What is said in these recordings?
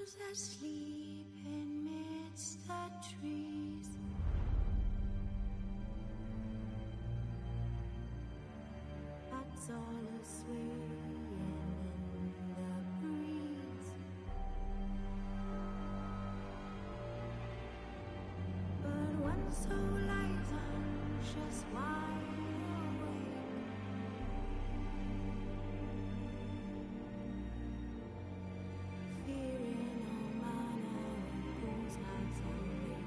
Asleep amidst the trees, bats all a-swaying in the breeze. But one soul lies anxious, wide awake, fearing all manner of whose hearts are raised.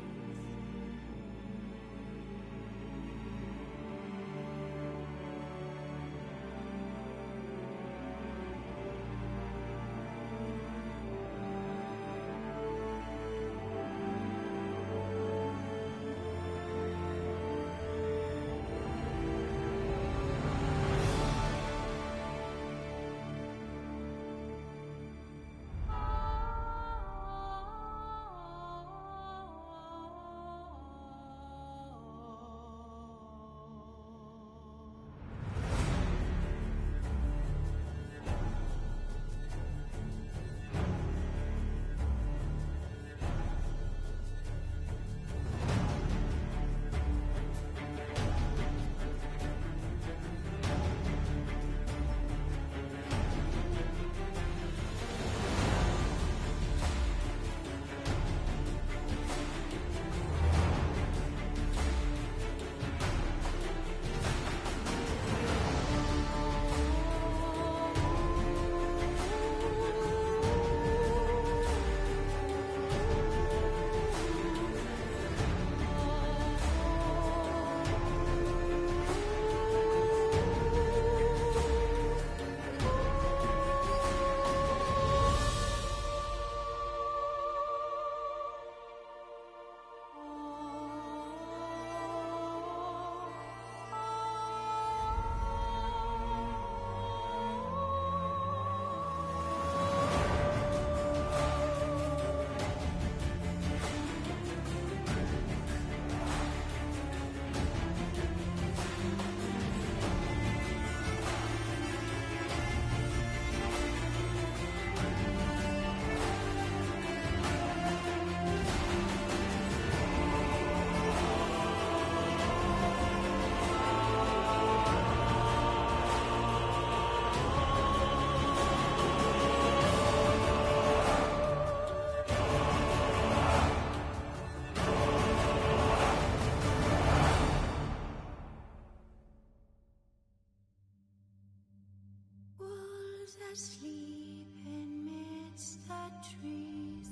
Asleep amidst the trees,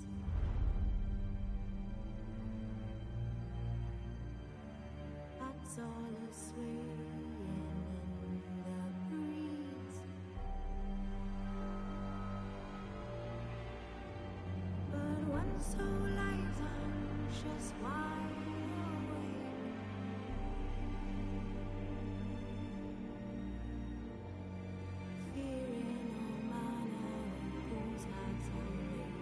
bats all a-swaying in the breeze. But one soul lies anxious, wide awake, fearing all manner of whose hearts are raised.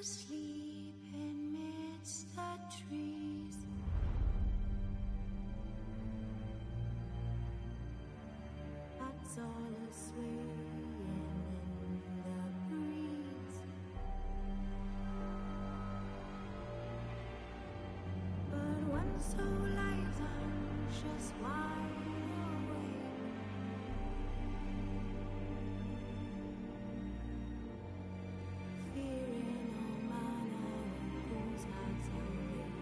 asleep amidst the trees. That's all swaying in the breeze. But when soul lies anxious, wide awake, fearing all manner of whose hearts are raised.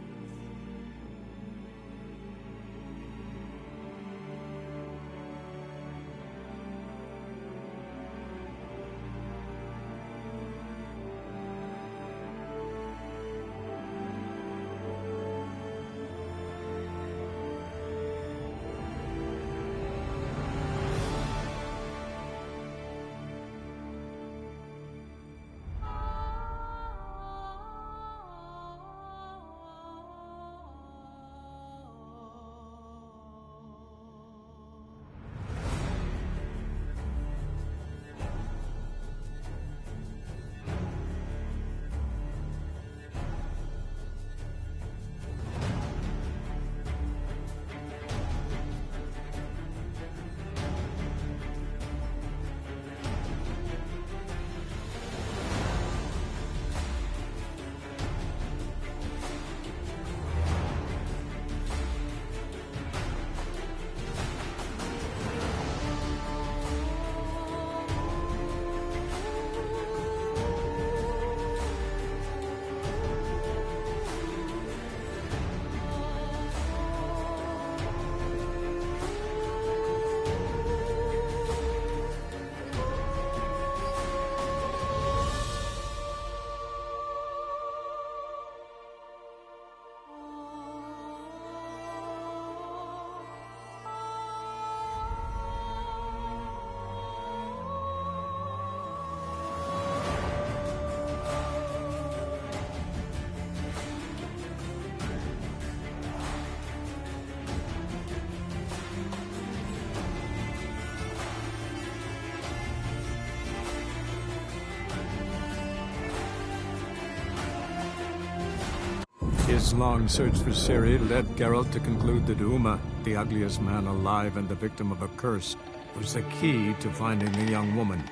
His long search for Ciri led Geralt to conclude that Uma, the ugliest man alive and the victim of a curse, was the key to finding the young woman.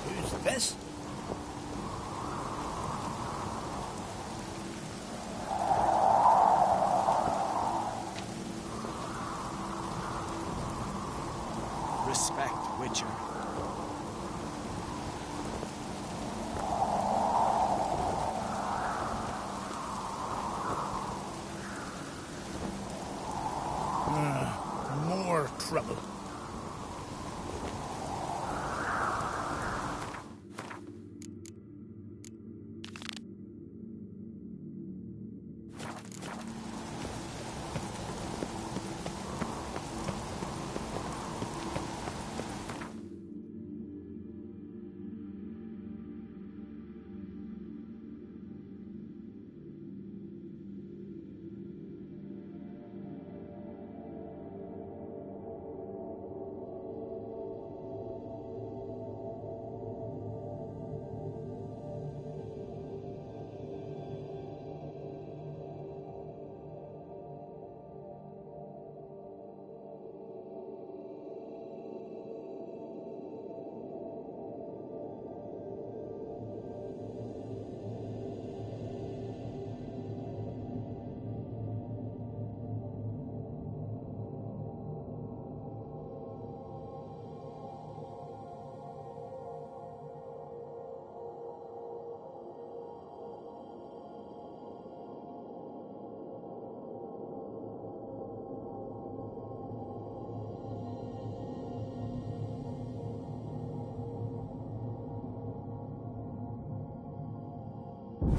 Who's this? Respect, Witcher. More trouble.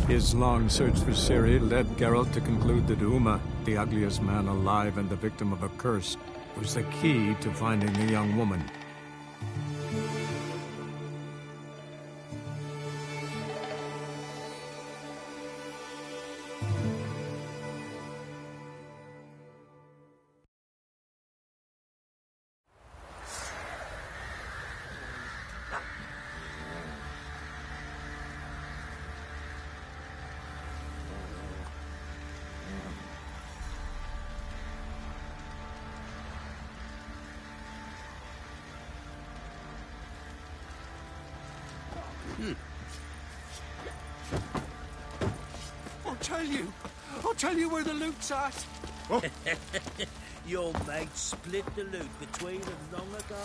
His long search for Ciri led Geralt to conclude that Uma, the ugliest man alive and the victim of a curse, was the key to finding the young woman. I'll tell you where the loot's at. Your mate split the loot between them long ago.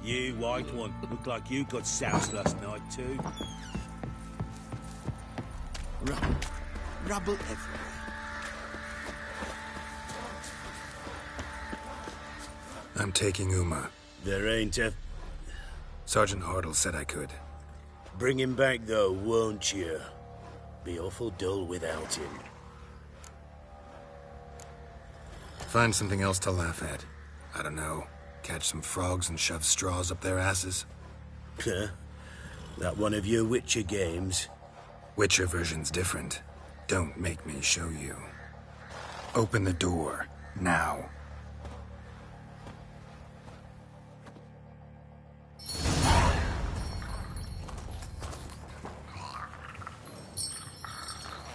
You, white one, look like you got soused last night too. Rubble everywhere. I'm taking Uma. There ain't a... Sergeant Hartle said I could. Bring him back though, won't you? Be awful dull without him. Find something else to laugh at. I don't know. Catch some frogs and shove straws up their asses. That one of your Witcher games? Witcher version's different. Don't make me show you. Open the door. Now.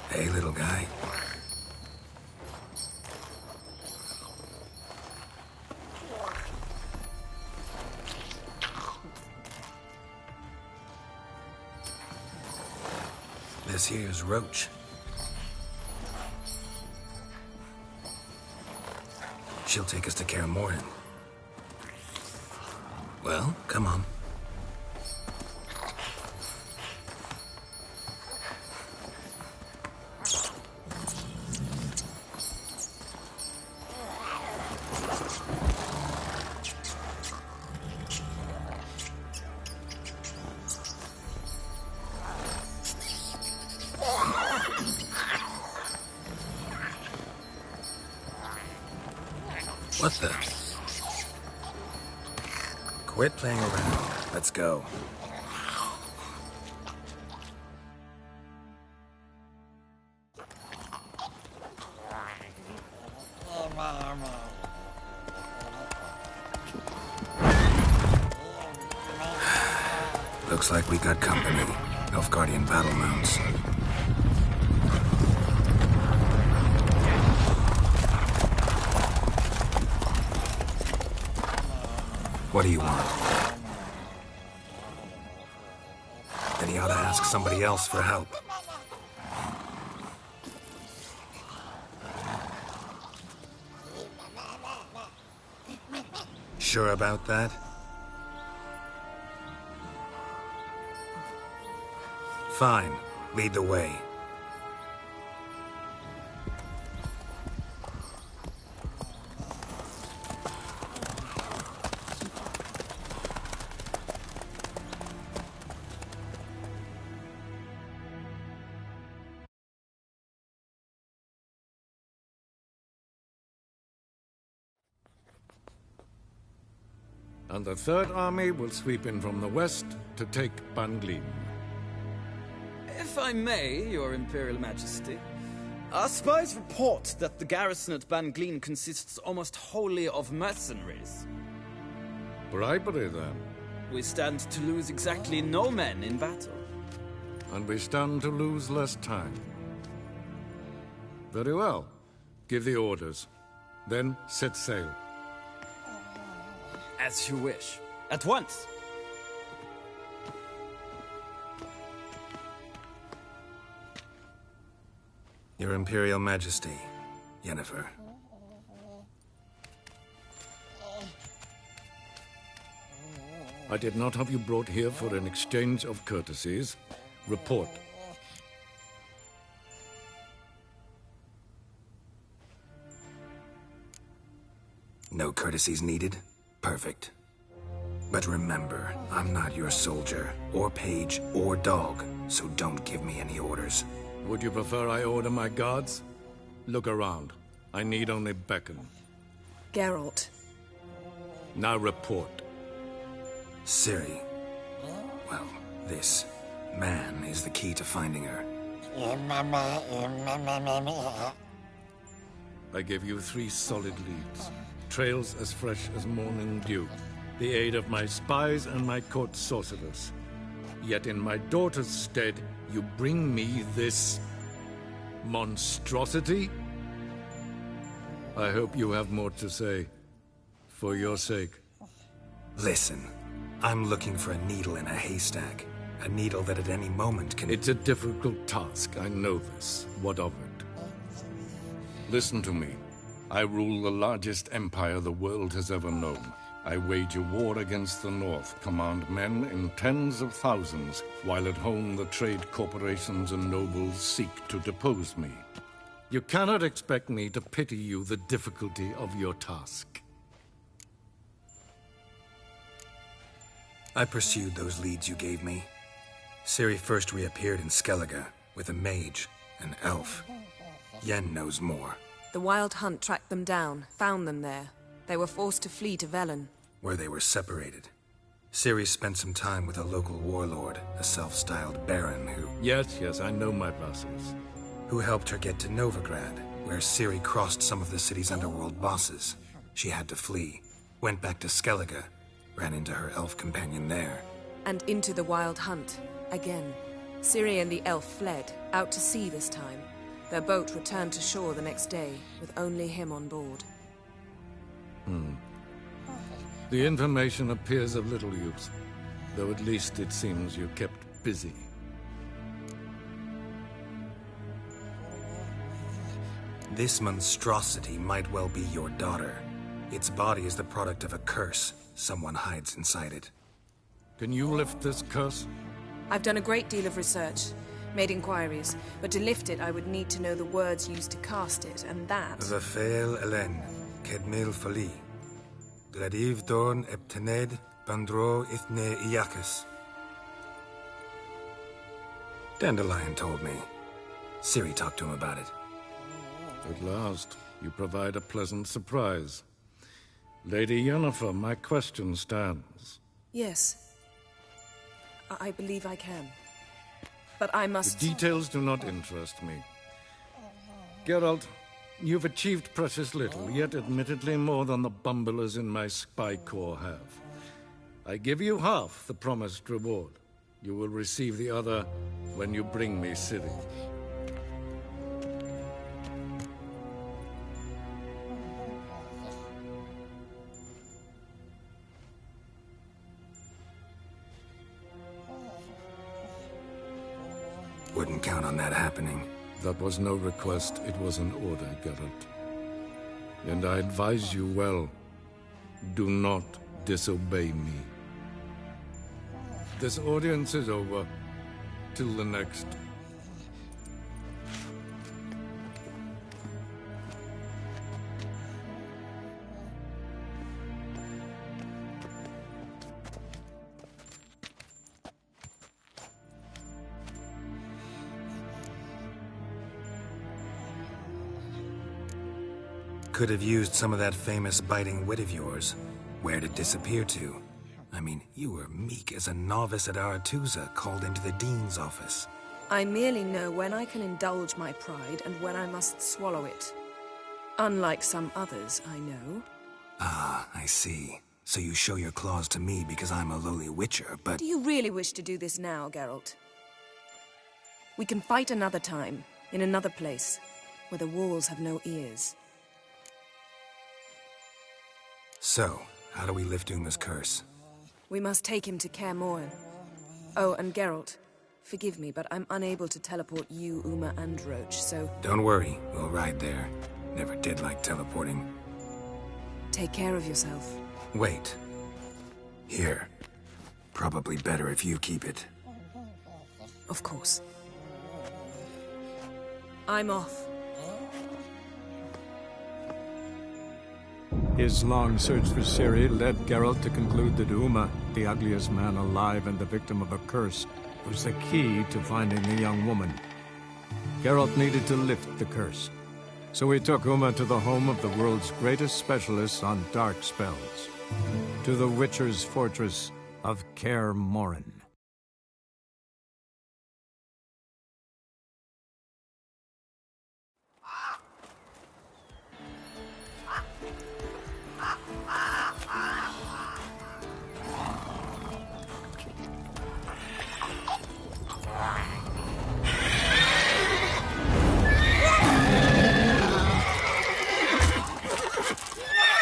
Hey, little guy. This here's Roach. She'll take us to Kaer Morhen. Well, come on. What the? Quit playing around. Let's go. Looks like we got company. Nilfgaardian battle mounts. What do you want? Then he ought to ask somebody else for help. Sure about that? Fine. Lead the way. And the Third Army will sweep in from the west to take Banglin. If I may, Your Imperial Majesty, our spies report that the garrison at Banglin consists almost wholly of mercenaries. Bribery, then. We stand to lose exactly no men in battle. And we stand to lose less time. Very well. Give the orders. Then set sail. As you wish. At once! Your Imperial Majesty, Yennefer. I did not have you brought here for an exchange of courtesies. Report. courtesies needed? Perfect. But remember, I'm not your soldier, or page, or dog, so don't give me any orders. Would you prefer I order my guards? Look around. I need only beckon. Geralt. Now report. Ciri. Well, this man is the key to finding her. I give you 3 solid leads. Trails as fresh as morning dew. The aid of my spies and my court sorcerers. Yet in my daughter's stead, you bring me this monstrosity? I hope you have more to say. For your sake. Listen, I'm looking for a needle in a haystack. A needle that at any moment can... It's a difficult task, I know this. What of it? Listen to me. I rule the largest empire the world has ever known. I wage a war against the North, command men in tens of thousands, while at home the trade corporations and nobles seek to depose me. You cannot expect me to pity you the difficulty of your task. I pursued those leads you gave me. Ciri first reappeared in Skellige with a mage, an elf. Yen knows more. The Wild Hunt tracked them down, found them there. They were forced to flee to Velen. Where they were separated. Ciri spent some time with a local warlord, a self-styled baron who... Yes, I know my vassals. Who helped her get to Novigrad, where Ciri crossed some of the city's underworld bosses. She had to flee, went back to Skellige, ran into her elf companion there. And into the Wild Hunt, again. Ciri and the elf fled, out to sea this time. Their boat returned to shore the next day, with only him on board. The information appears of little use, though at least it seems you kept busy. This monstrosity might well be your daughter. Its body is the product of a curse. Someone hides inside it. Can you lift this curse? I've done a great deal of research, made inquiries, but to lift it I would need to know the words used to cast it, and that... Vafael Elen, Kedmil Fali. Gladiv Dorn Eptened, Bandro Ithne Iacus. Dandelion told me. Ciri talked to him about it. At last, you provide a pleasant surprise. Lady Yennefer, my question stands. Yes. I believe I can. But I must... The details do not interest me. Geralt, you've achieved precious little, yet admittedly more than the bumblers in my spy corps have. I give you half the promised reward. You will receive the other when you bring me Ciri. Wouldn't count on that happening. That was no request, it was an order, Geralt. And I advise you well, do not disobey me. This audience is over. Till the next. Could have used some of that famous biting wit of yours. Where'd it disappear to? I mean, you were meek as a novice at Aretusa called into the Dean's office. I merely know when I can indulge my pride and when I must swallow it. Unlike some others, I know. Ah, I see. So you show your claws to me because I'm a lowly witcher, but... Do you really wish to do this now, Geralt? We can fight another time, in another place, where the walls have no ears. So, how do we lift Uma's curse? We must take him to Kaer Morhen. Oh, and Geralt, forgive me, but I'm unable to teleport you, Uma, and Roach, so... Don't worry, we'll ride there. Never did like teleporting. Take care of yourself. Wait. Here. Probably better if you keep it. Of course. I'm off. His long search for Ciri led Geralt to conclude that Uma, the ugliest man alive and the victim of a curse, was the key to finding the young woman. Geralt needed to lift the curse, so he took Uma to the home of the world's greatest specialist on dark spells, to the Witcher's fortress of Kaer Morhen.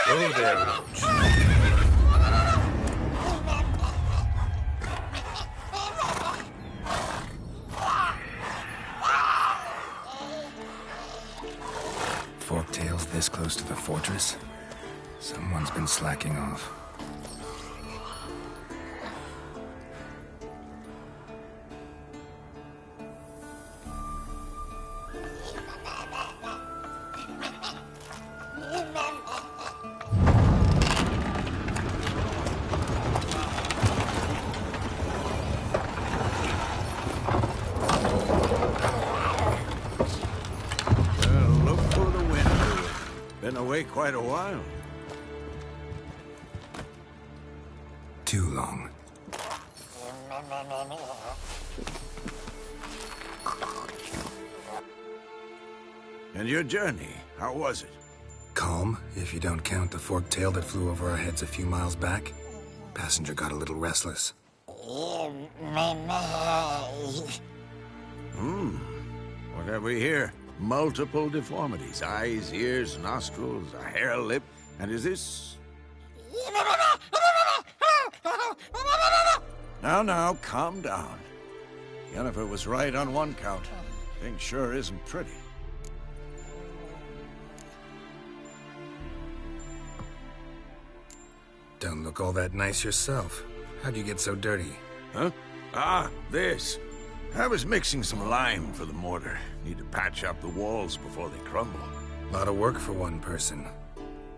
Oh, there, Roach. Forktails this close to the fortress? Someone's been slacking off. Been away quite a while. Too long. And your journey, how was it? Calm, if you don't count the forktail that flew over our heads a few miles back. Passenger got a little restless. What have we here? Multiple deformities. Eyes, ears, nostrils, a hair lip. And is this... Now, calm down. Yennefer was right on one count. Thing sure isn't pretty. Don't look all that nice yourself. How'd you get so dirty? Huh? Ah, this. I was mixing some lime for the mortar. Need to patch up the walls before they crumble. Lot of work for one person.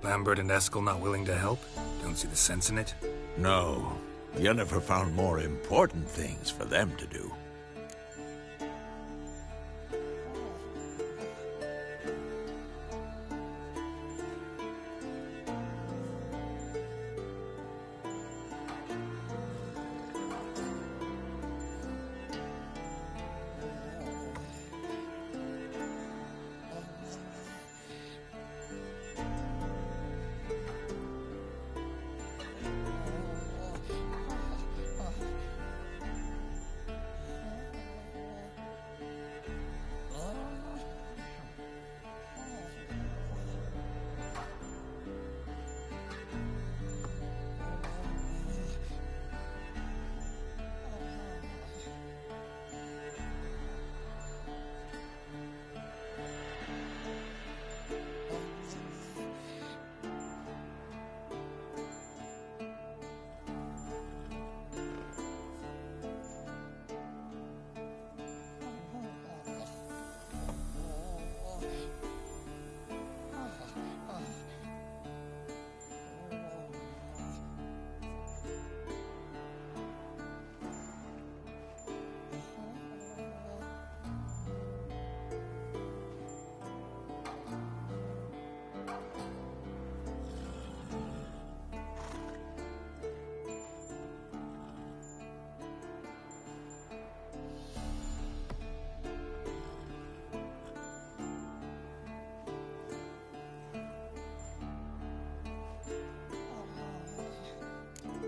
Lambert and Eskel not willing to help? Don't see the sense in it? No. Yennefer found more important things for them to do.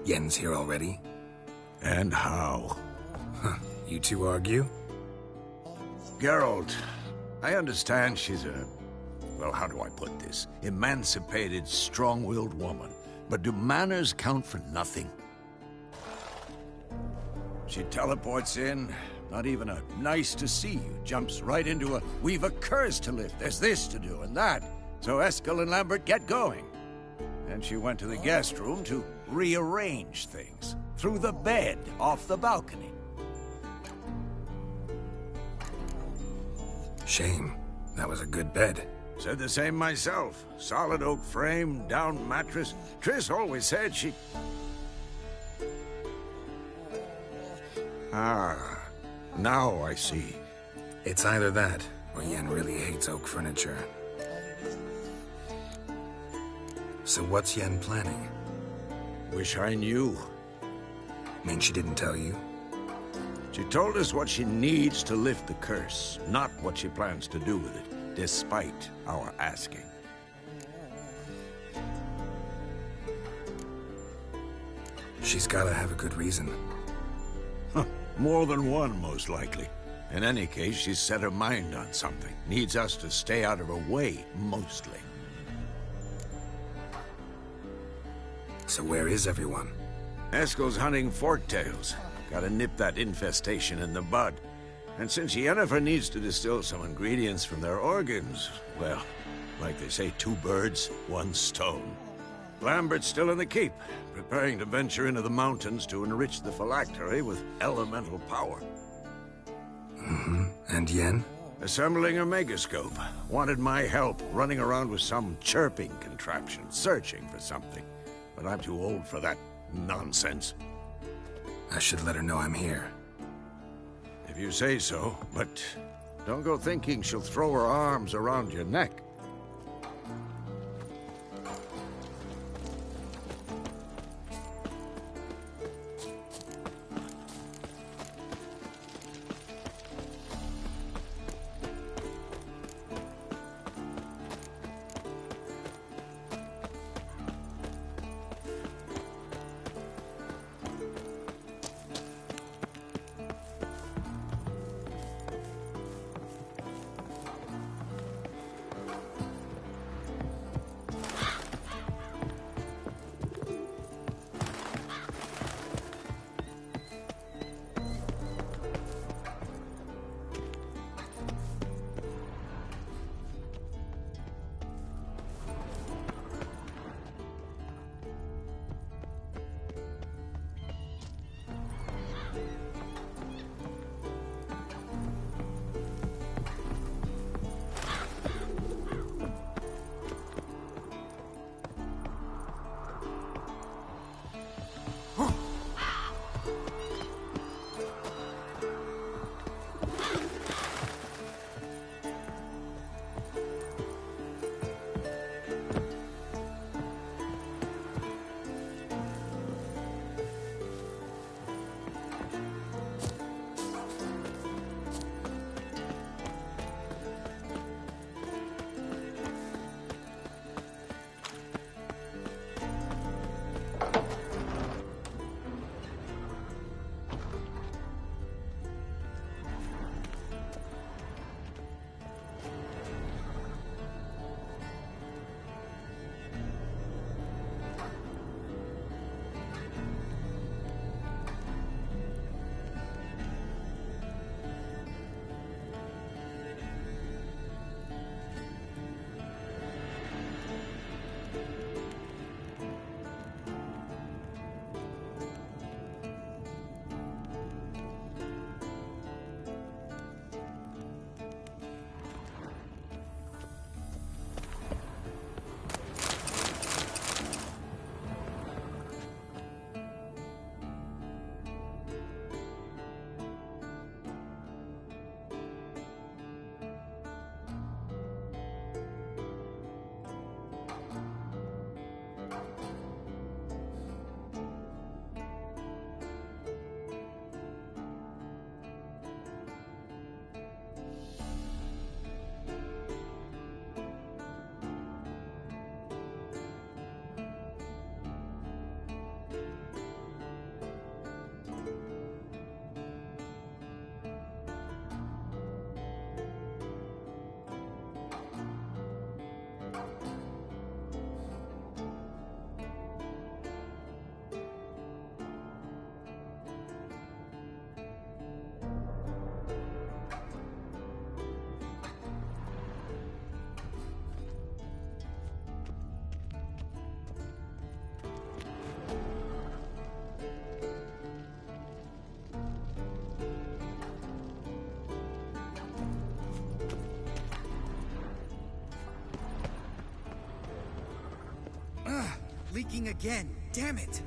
Yen's here already? And how? Huh. You two argue? Geralt, I understand she's a... well, how do I put this? Emancipated, strong-willed woman. But do manners count for nothing? She teleports in, not even a nice to see you, jumps right into a we've a curse to lift, there's this to do and that. So Eskel and Lambert get going. And she went to the guest room to rearrange things. Through the bed, off the balcony. Shame. That was a good bed. Said the same myself. Solid oak frame, down mattress. Triss always said she... Ah, now I see. It's either that, or Yen really hates oak furniture. So what's Yen planning? Wish I knew. Mean she didn't tell you? She told us what she needs to lift the curse, not what she plans to do with it, despite our asking. She's gotta have a good reason. Huh, more than one, most likely. In any case, she's set her mind on something. Needs us to stay out of her way, mostly. So where is everyone? Eskel's hunting forktails. Gotta nip that infestation in the bud. And since Yennefer needs to distill some ingredients from their organs, well, like they say, 2 birds, 1 stone. Lambert's still in the keep, preparing to venture into the mountains to enrich the phylactery with elemental power. Mm-hmm. And Yen? Assembling a megascope. Wanted my help running around with some chirping contraption, searching for something. But I'm too old for that nonsense. I should let her know I'm here. If you say so, but don't go thinking she'll throw her arms around your neck. leaking again. Damn it!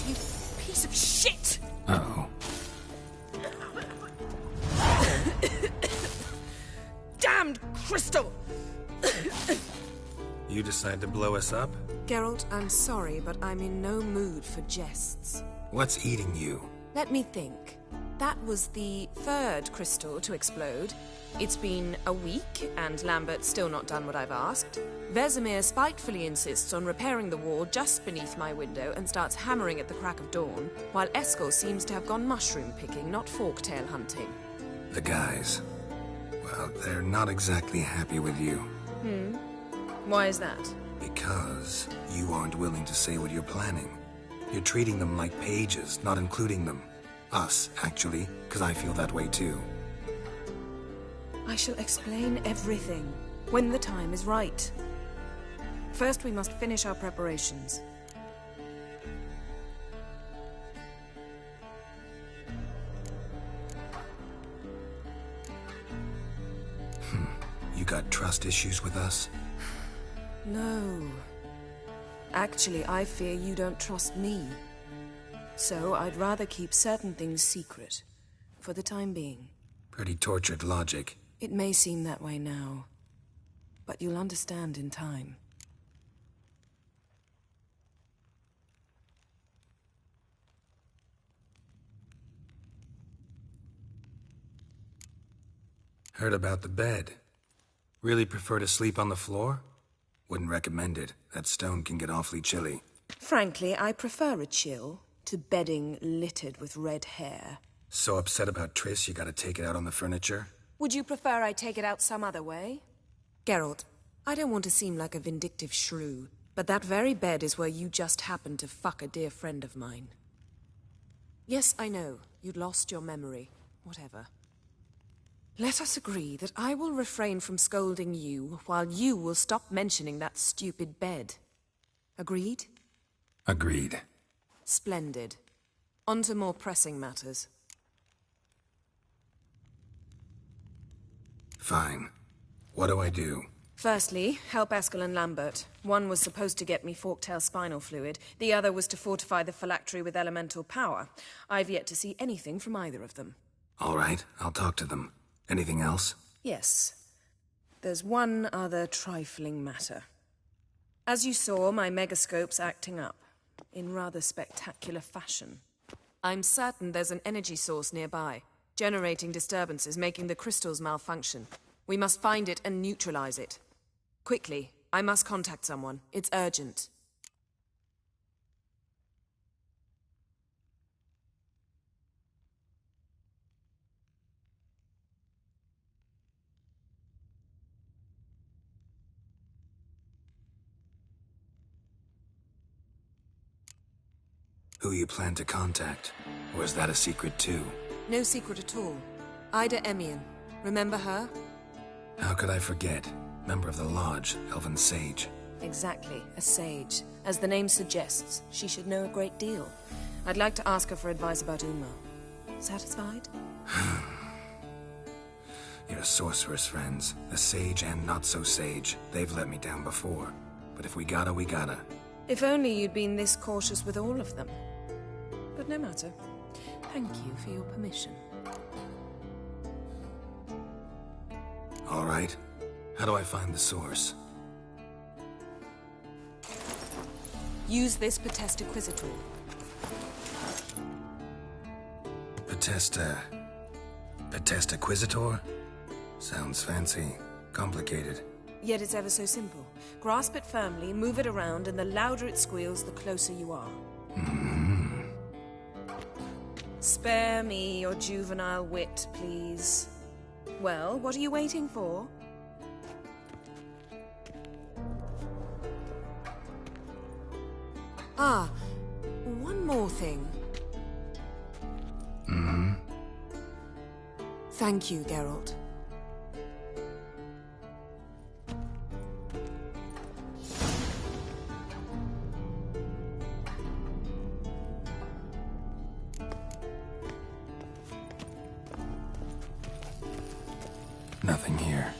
You piece of shit! Uh-oh. Damned crystal! You decide to blow us up? Geralt, I'm sorry, but I'm in no mood for jests. What's eating you? Let me think. That was the third crystal to explode. It's been a week, and Lambert's still not done what I've asked. Vesemir spitefully insists on repairing the wall just beneath my window and starts hammering at the crack of dawn, while Eskel seems to have gone mushroom picking, not forktail hunting. The guys. Well, they're not exactly happy with you. Why is that? Because you aren't willing to say what you're planning. You're treating them like pages, not including them. Us, actually, because I feel that way too. I shall explain everything when the time is right. First, we must finish our preparations. You got trust issues with us? No. Actually, I fear you don't trust me. So I'd rather keep certain things secret, for the time being. Pretty tortured logic. It may seem that way now, but you'll understand in time. Heard about the bed. Really prefer to sleep on the floor? Wouldn't recommend it. That stone can get awfully chilly. Frankly, I prefer a chill, to bedding littered with red hair. So upset about Triss, you gotta take it out on the furniture? Would you prefer I take it out some other way? Geralt, I don't want to seem like a vindictive shrew, but that very bed is where you just happened to fuck a dear friend of mine. Yes, I know, you'd lost your memory. Whatever. Let us agree that I will refrain from scolding you, while you will stop mentioning that stupid bed. Agreed? Agreed. Splendid. On to more pressing matters. Fine. What do I do? Firstly, help Eskel and Lambert. One was supposed to get me forktail spinal fluid, the other was to fortify the phylactery with elemental power. I've yet to see anything from either of them. All right, I'll talk to them. Anything else? Yes. There's one other trifling matter. As you saw, my megascope's acting up, in rather spectacular fashion. I'm certain there's an energy source nearby, generating disturbances, making the crystals malfunction. We must find it and neutralize it. Quickly, I must contact someone. It's urgent. Who you plan to contact? Or is that a secret too? No secret at all. Ida Emian. Remember her? How could I forget? Member of the Lodge, Elven Sage. Exactly, a sage. As the name suggests, she should know a great deal. I'd like to ask her for advice about Uma. Satisfied? Your sorceress friends, the sage and not so sage, they've let me down before. But if we gotta, we gotta. If only you'd been this cautious with all of them. But no matter. Thank you for your permission. All right. How do I find the source? Use this Potesta Quisitor. Potesta Quisitor? Sounds fancy. Complicated. Yet it's ever so simple. Grasp it firmly, move it around, and the louder it squeals, the closer you are. Spare me your juvenile wit, please. Well, what are you waiting for? Ah, one more thing. Thank you, Geralt. Nothing here.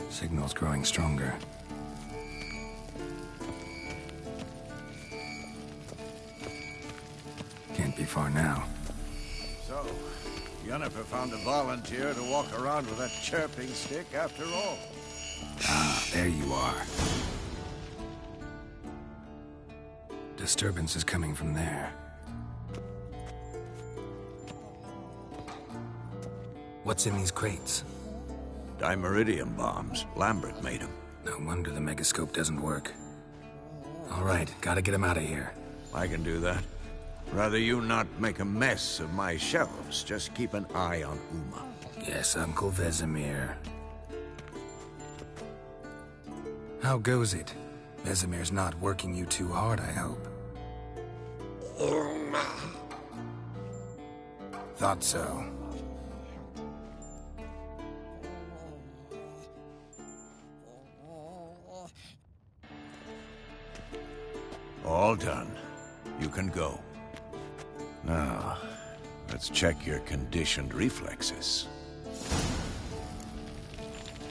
Signal's growing stronger. Can't be far now. So, Yennefer found a volunteer to walk around with that chirping stick after all. Ah, there you are. Disturbance is coming from there. What's in these crates? Dimeridium bombs. Lambert made them. No wonder the megascope doesn't work. All right, gotta get him out of here. I can do that. Rather you not make a mess of my shelves. Just keep an eye on Uma. Yes, Uncle Vesemir. How goes it? Vesemir's not working you too hard, I hope. thought so. All done. You can go. Now, let's check your conditioned reflexes.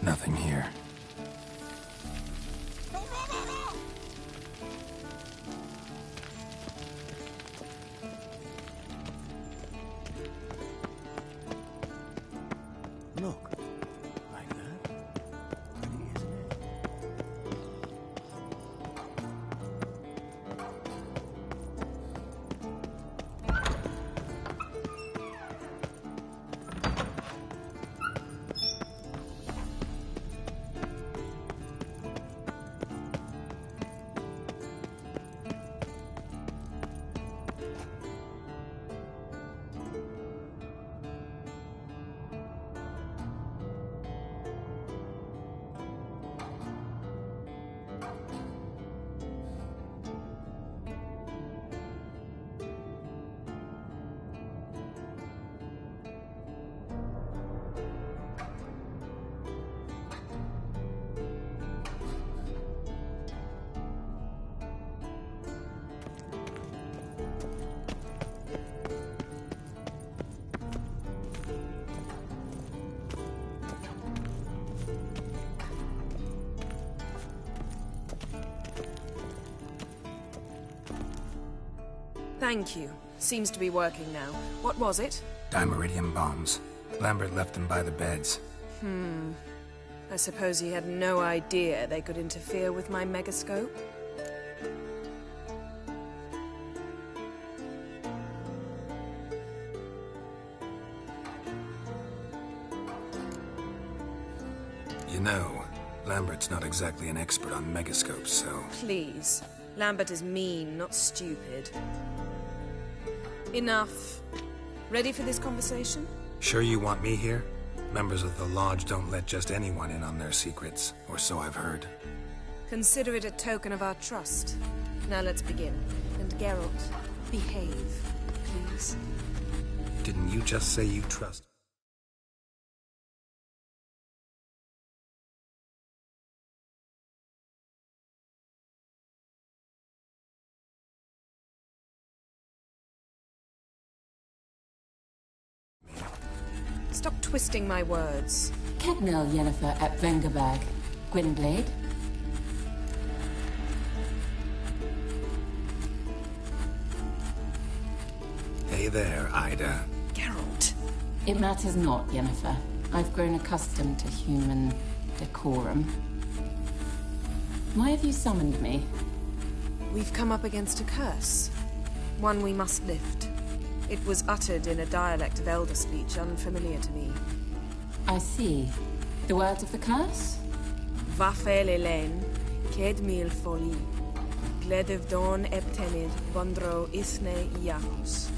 Nothing here. Look. Like that. Pretty, isn't it? Thank you. Seems to be working now. What was it? Dimeridium bombs. Lambert left them by the beds. I suppose he had no idea they could interfere with my megascope? You know, Lambert's not exactly an expert on megascopes, so... Please. Lambert is mean, not stupid. Enough. Ready for this conversation? Sure you want me here? Members of the Lodge don't let just anyone in on their secrets, or so I've heard. Consider it a token of our trust. Now let's begin. And Geralt, behave, please. Didn't you just say you trust? Stop twisting my words. Kegnell Yennefer at Vengerberg. Gwynblade? Hey there, Ida. Geralt. It matters not, Yennefer. I've grown accustomed to human decorum. Why have you summoned me? We've come up against a curse. One we must lift. It was uttered in a dialect of Elder speech unfamiliar to me. I see. The words of the curse? Vafel Elen, Ked Mil Foli, Gledev Don Eptenid, Bondro Isne Iacus.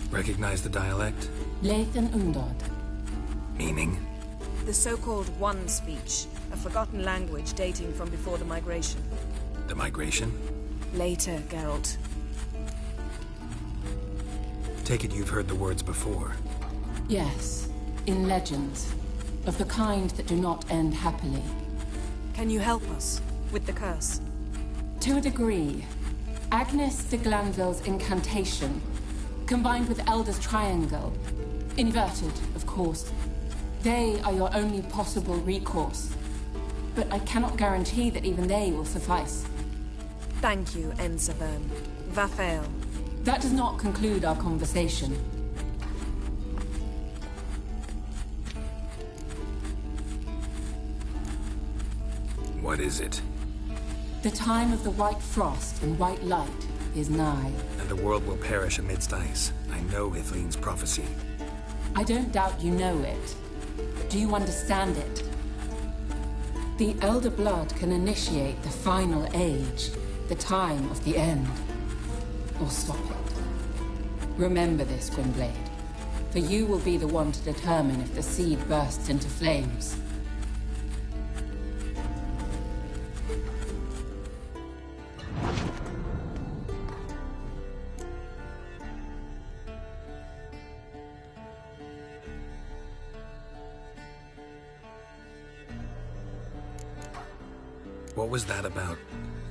Recognize the dialect? Lathan Undod. Meaning? The so-called One speech, a forgotten language dating from before the migration. The migration? Later, Geralt. Take it you've heard the words before. Yes, in legends. Of the kind that do not end happily. Can you help us with the curse? To a degree. Agnes de Glanville's incantation, combined with Elder's triangle, inverted, of course. They are your only possible recourse. But I cannot guarantee that even they will suffice. Thank you, Ensavern. Vafel. That does not conclude our conversation. What is it? The time of the white frost and white light is nigh. And the world will perish amidst ice. I know Ithleen's prophecy. I don't doubt you know it. Do you understand it? The Elder Blood can initiate the final age, the time of the end. Or stop it. Remember this, Gwynblade. For you will be the one to determine if the seed bursts into flames. What was that about?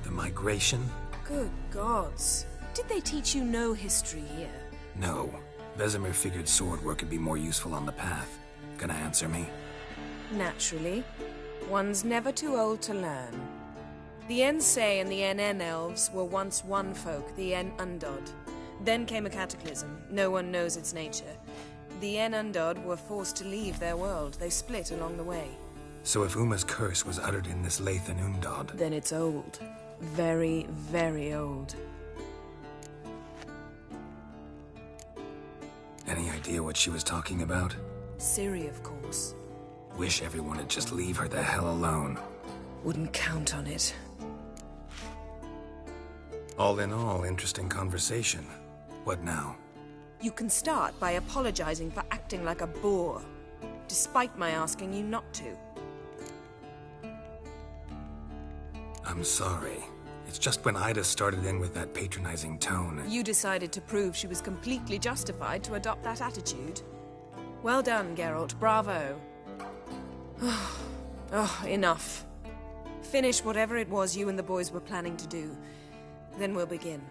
The migration? Good gods. Did they teach you no history here? No. Vesemir figured sword work could be more useful on the path. Gonna answer me? Naturally. One's never too old to learn. The Ensei and the NN elves were once one folk, the En Undod. Then came a cataclysm. No one knows its nature. The En Undod were forced to leave their world. They split along the way. So if Uma's curse was uttered in this Lathan Undod... Then it's old. Very, very old. Any idea what she was talking about? Ciri, of course. Wish everyone would just leave her the hell alone. Wouldn't count on it. All in all, interesting conversation. What now? You can start by apologizing for acting like a boor, despite my asking you not to. I'm sorry. It's just when Ida started in with that patronizing tone... You decided to prove she was completely justified to adopt that attitude. Well done, Geralt. Bravo. Oh, enough. Finish whatever it was you and the boys were planning to do. Then we'll begin.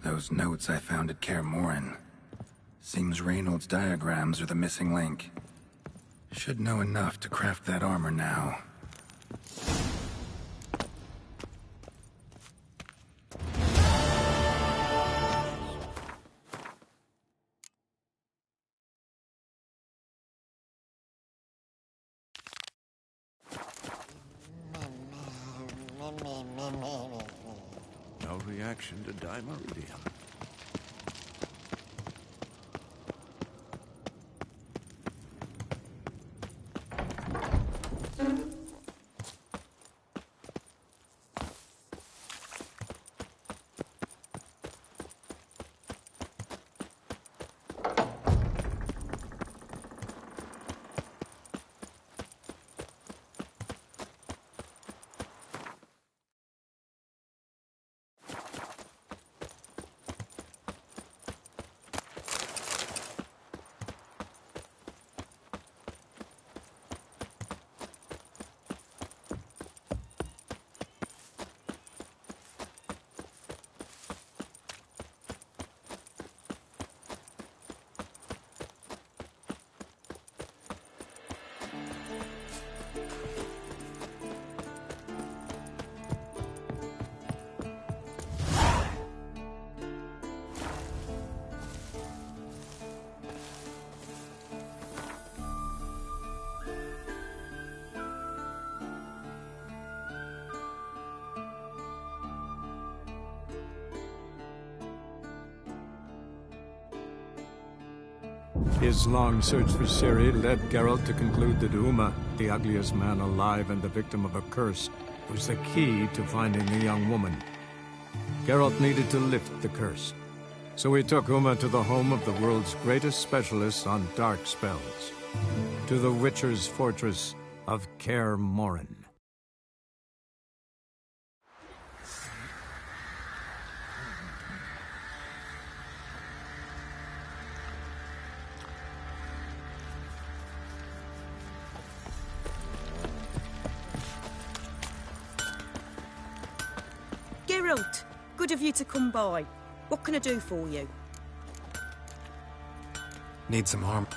Those notes I found at Kaer Morhen. Seems Reynolds' diagrams are the missing link. Should know enough to craft that armor now. No reaction to dimeridium. His long search for Ciri led Geralt to conclude that Uma, the ugliest man alive and the victim of a curse, was the key to finding the young woman. Geralt needed to lift the curse, so he took Uma to the home of the world's greatest specialist on dark spells, to the Witcher's fortress of Kaer Morhen. Geralt, good of you to come by. What can I do for you? Need some armor.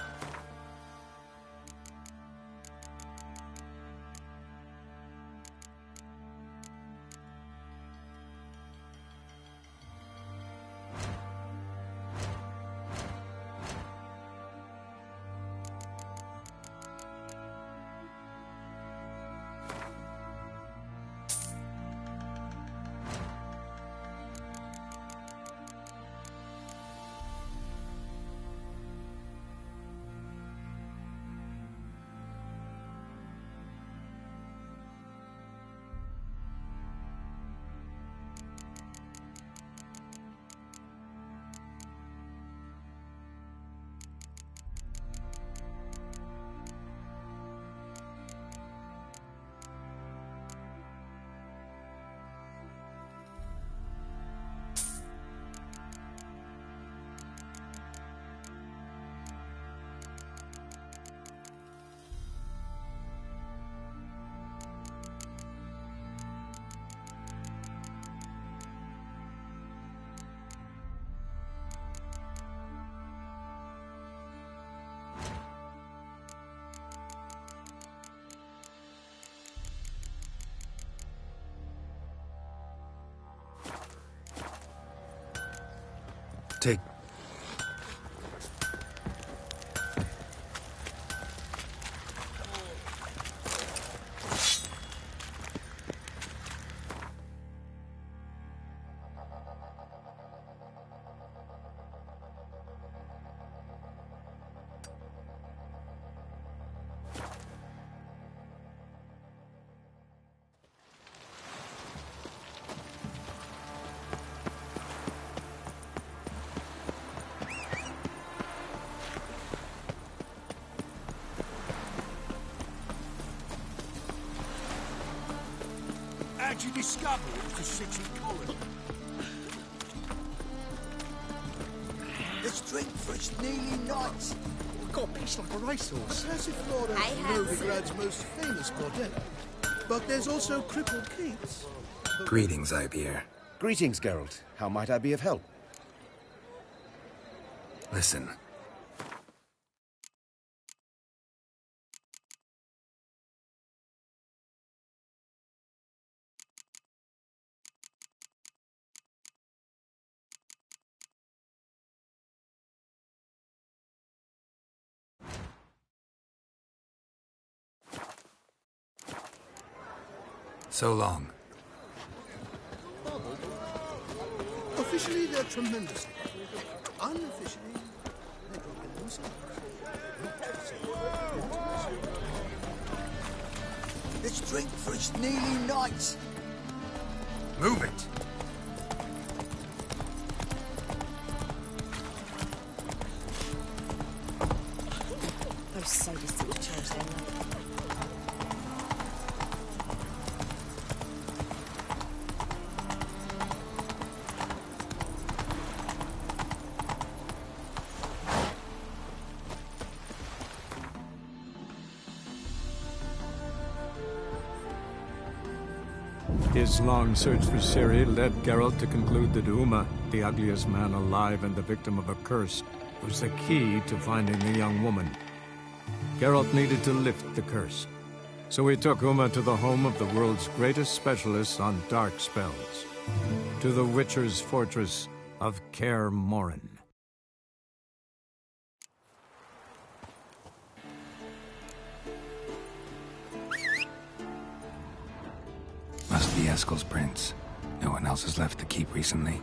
Take. How'd you discover it was a city colony? Let's drink for its nearly night. I've got a piece like a racehorse. Classic Flora is Novigrad's most famous bordello. But there's also Crippled Keats. Greetings, Ibeer. Greetings, Geralt. How might I be of help? Listen. So long. Officially, they're tremendous. Unofficially, they're dropping themselves. Let's drink for its nearly night. Move it. Those sadists seem to change their mind. His long search for Ciri led Geralt to conclude that Uma, the ugliest man alive and the victim of a curse, was the key to finding the young woman. Geralt needed to lift the curse, so he took Uma to the home of the world's greatest specialist on dark spells, to the Witcher's fortress of Kaer Morhen. Must be Eskel's prince. No one else has left the keep recently.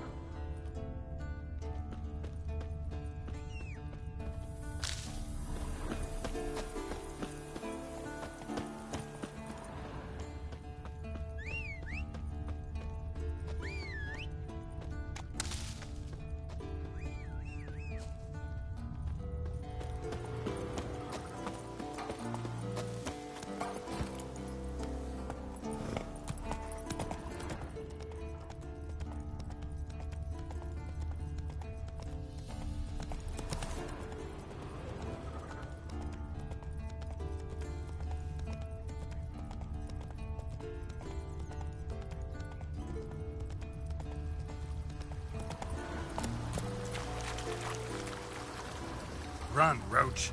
Run, Roach.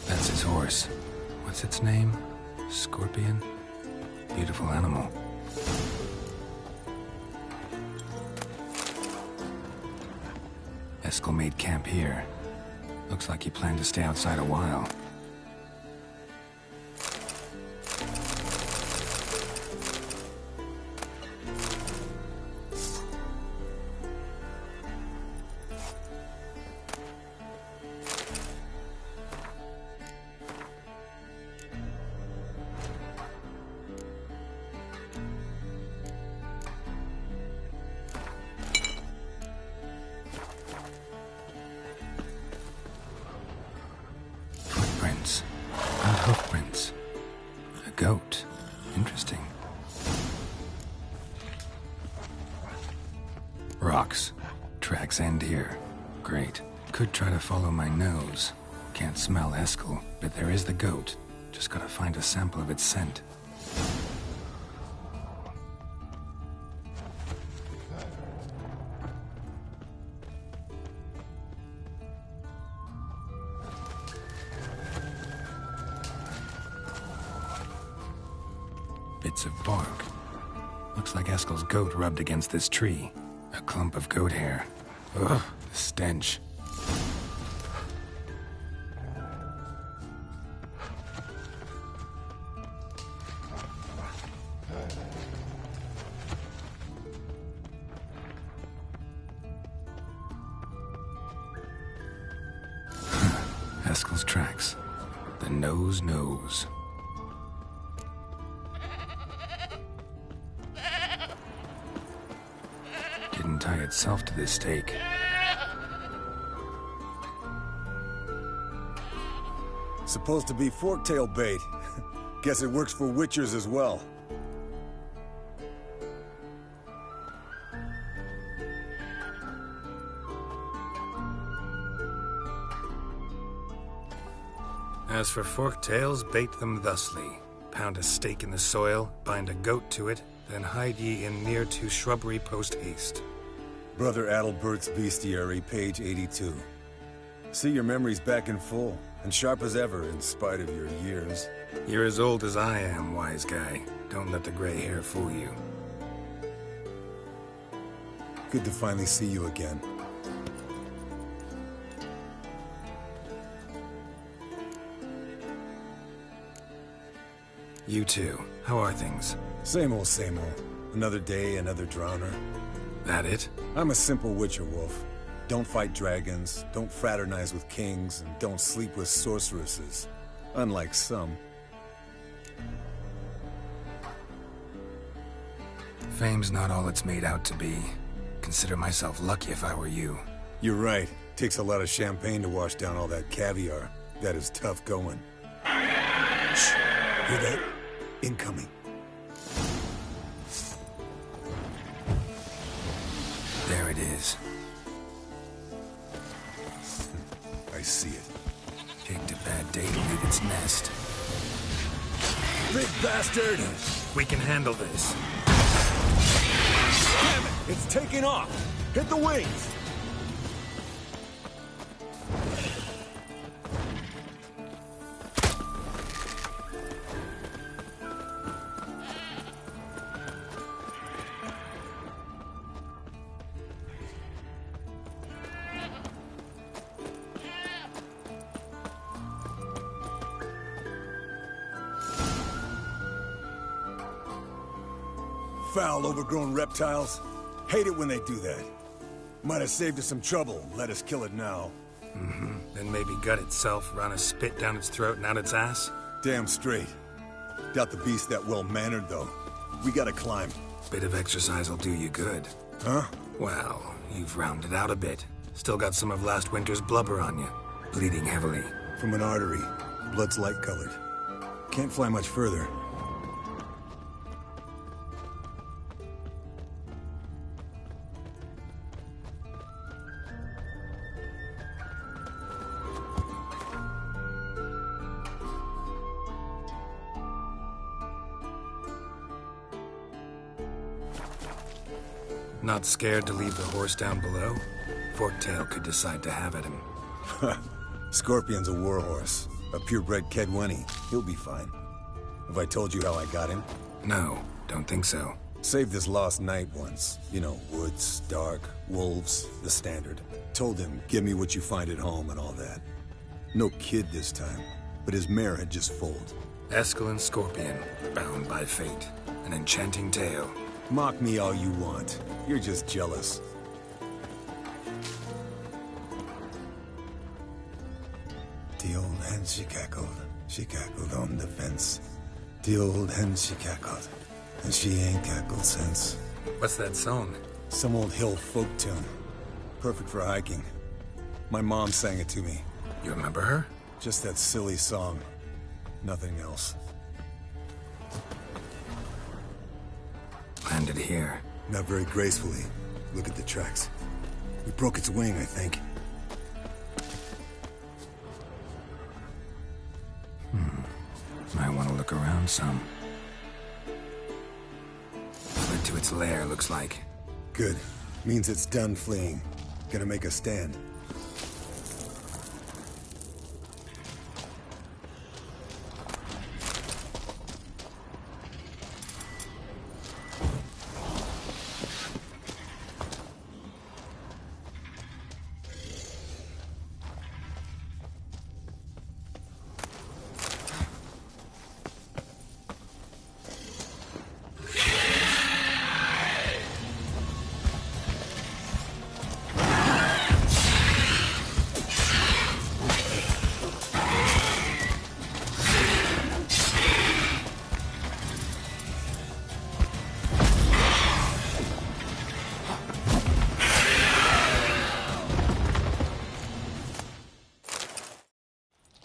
That's his horse. What's its name? Scorpion? Beautiful animal. Eskel made camp here. Looks like he planned to stay outside a while. Footprints. And hoofprints. A goat. Interesting. Rocks. Tracks end here. Great. Could try to follow my nose. Can't smell Eskel, but there is the goat. Just gotta find a sample of its scent. Bits of bark. Looks like Eskel's goat rubbed against this tree. A clump of goat hair. Ugh, the stench. Eskel's tracks. The nose knows. Didn't tie itself to this stake. Supposed to be forktail bait. Guess it works for witchers as well. As for forktails, bait them thusly. Pound a stake in the soil, bind a goat to it, then hide ye in near to shrubbery post haste. Brother Adalbert's Bestiary, page 82. See your memories back in full, and sharp as ever in spite of your years. You're as old as I am, wise guy. Don't let the gray hair fool you. Good to finally see you again. You too. How are things? Same old, same old. Another day, another drowner. That it? I'm a simple witcher wolf. Don't fight dragons, don't fraternize with kings, and don't sleep with sorceresses. Unlike some. Fame's not all it's made out to be. Consider myself lucky if I were you. You're right. Takes a lot of champagne to wash down all that caviar. That is tough going. Shh. Hear that? Incoming. There it is. I see it. Picked a bad day to leave its nest. Big bastard! We can handle this. Damn it! It's taking off! Hit the wings! Foul, overgrown reptiles. Hate it when they do that. Might have saved us some trouble. Let us kill it now. Then maybe gut itself, run a spit down its throat and out its ass? Damn straight. Doubt the beast that well-mannered, though. We gotta climb. Bit of exercise will do you good. Huh? Well, you've rounded out a bit. Still got some of last winter's blubber on you. Bleeding heavily. From an artery. Blood's light-colored. Can't fly much further. Not scared to leave the horse down below? Forktail could decide to have at him. Scorpion's a warhorse. A purebred Kedwenny. He'll be fine. Have I told you how I got him? No, don't think so. Saved this lost knight once. You know, woods, dark, wolves, the standard. Told him, give me what you find at home and all that. No kid this time, but his mare had just foaled. Eskel Scorpion, bound by fate. An enchanting tale. Mock me all you want. You're just jealous. The old hen, she cackled on the fence. The old hen, she cackled, and she ain't cackled since. What's that song? Some old hill folk tune. Perfect for hiking. My mom sang it to me. You remember her? Just that silly song. Nothing else. Landed here. Not very gracefully. Look at the tracks. We broke its wing, I think. Might want to look around some. Fled to its lair, looks like. Good. Means it's done fleeing. Gonna make a stand.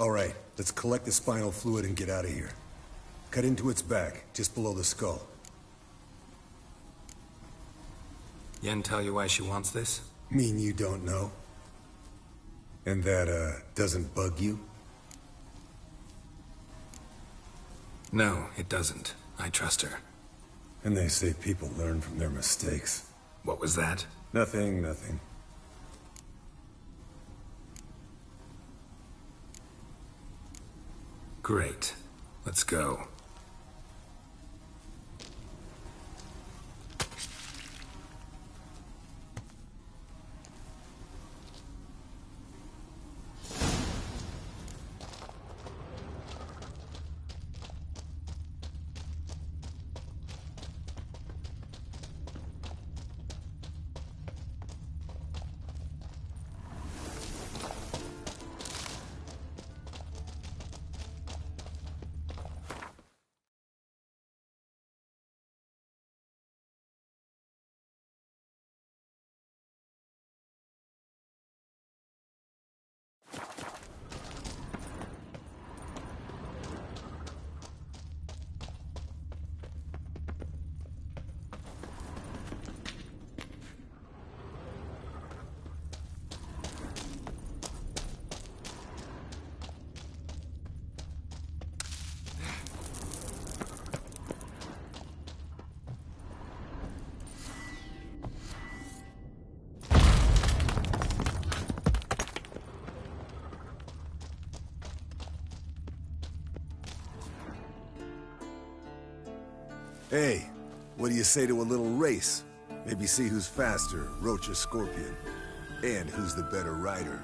All right, let's collect the spinal fluid and get out of here. Cut into its back, just below the skull. Yen tell you why she wants this? Mean you don't know? And that, doesn't bug you? No, it doesn't. I trust her. And they say people learn from their mistakes. What was that? Nothing, nothing. Great. Let's go. Hey, what do you say to a little race? Maybe see who's faster, Roach or Scorpion. And who's the better rider.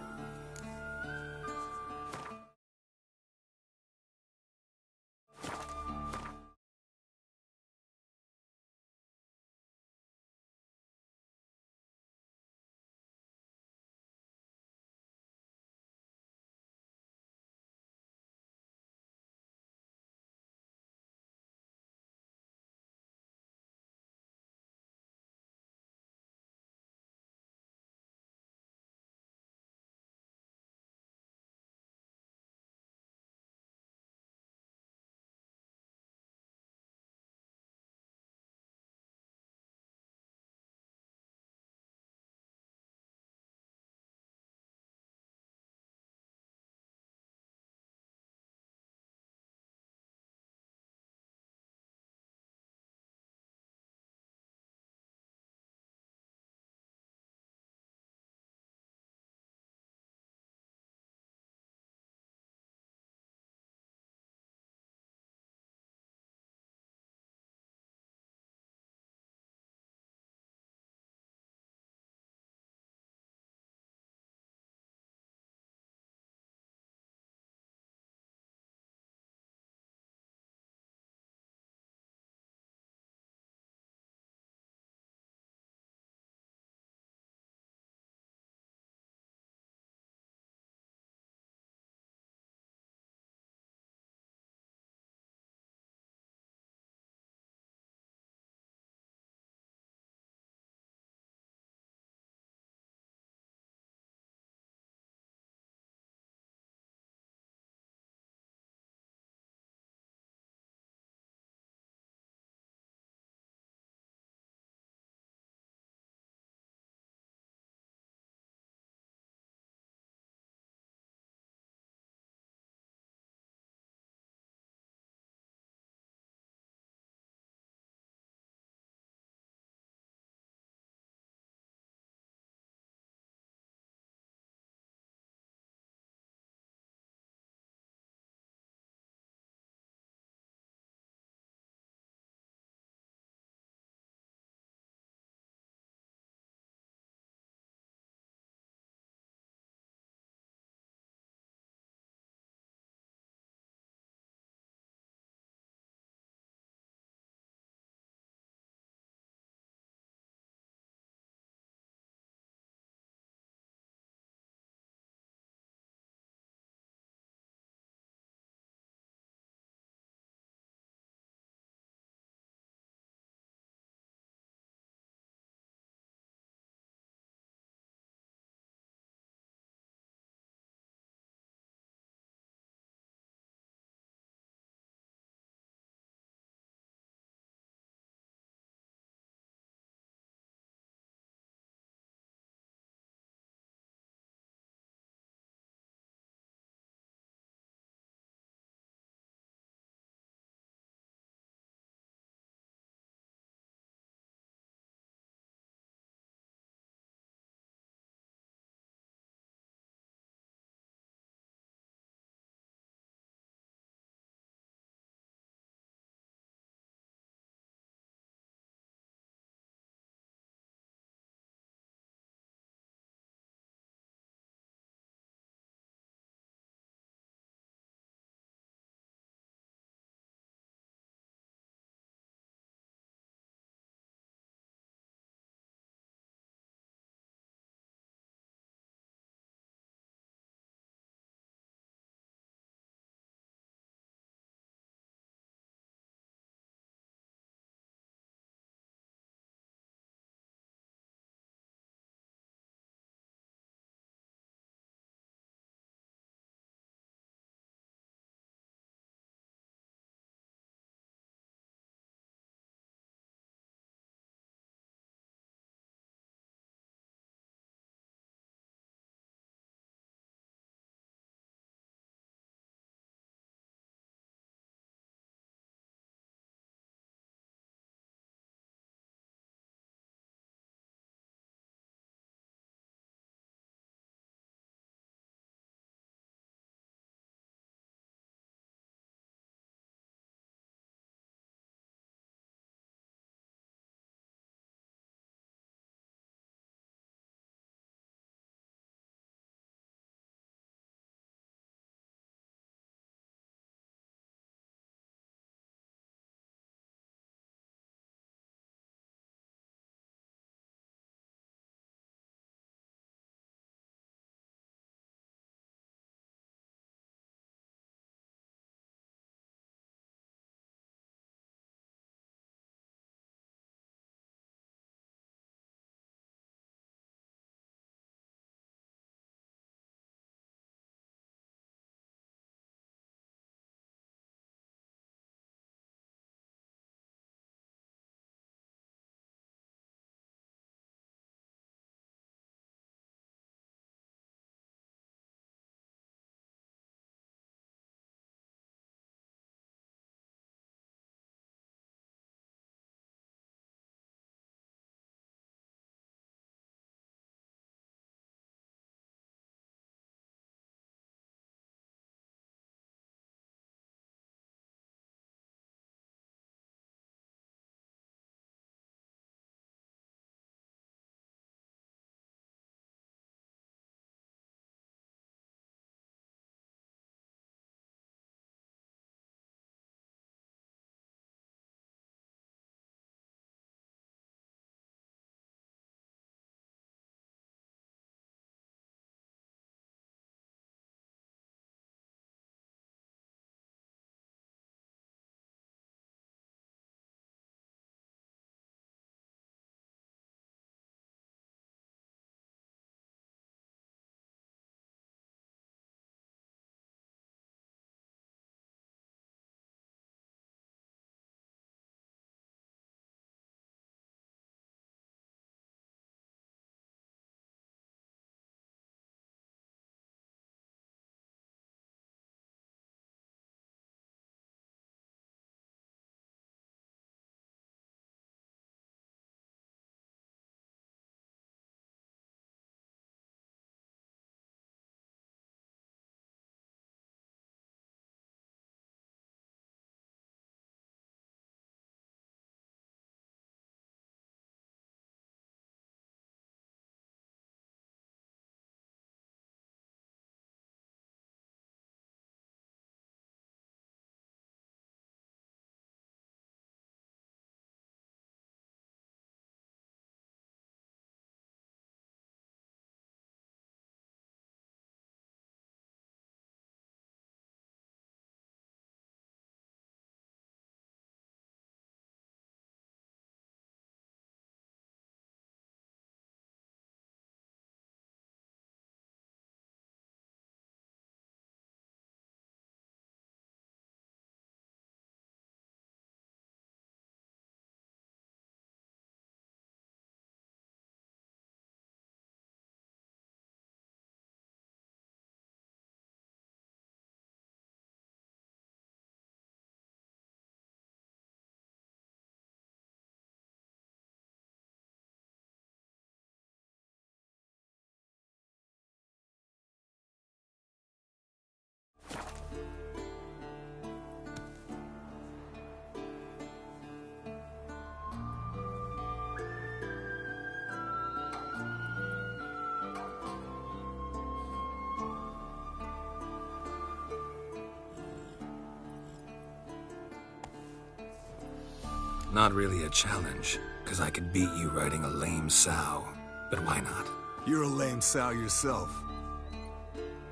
Not really a challenge, because I could beat you riding a lame sow. But why not? You're a lame sow yourself.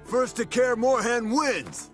First to Kaer Morhen wins!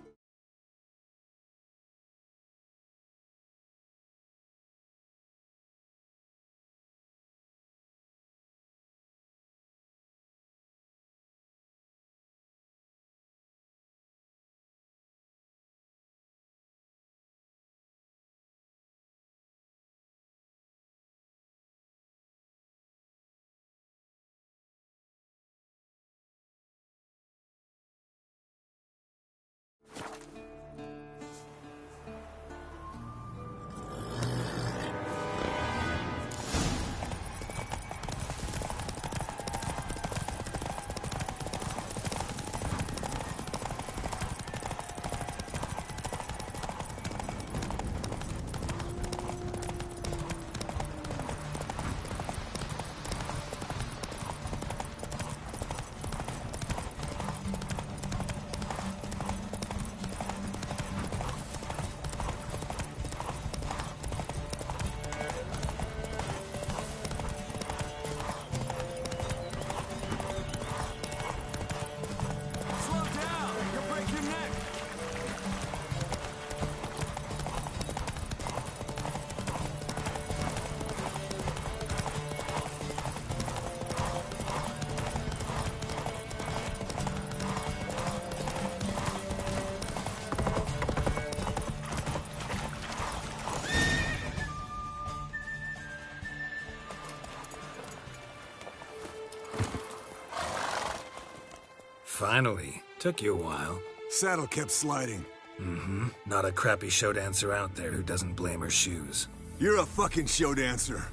Finally. Took you a while. Saddle kept sliding. Mm-hmm. Not a crappy show dancer out there who doesn't blame her shoes. You're a fucking show dancer.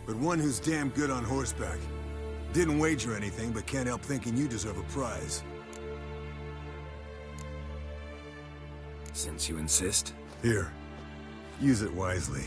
But one who's damn good on horseback. Didn't wager anything, but can't help thinking you deserve a prize. Since you insist. Here. Use it wisely.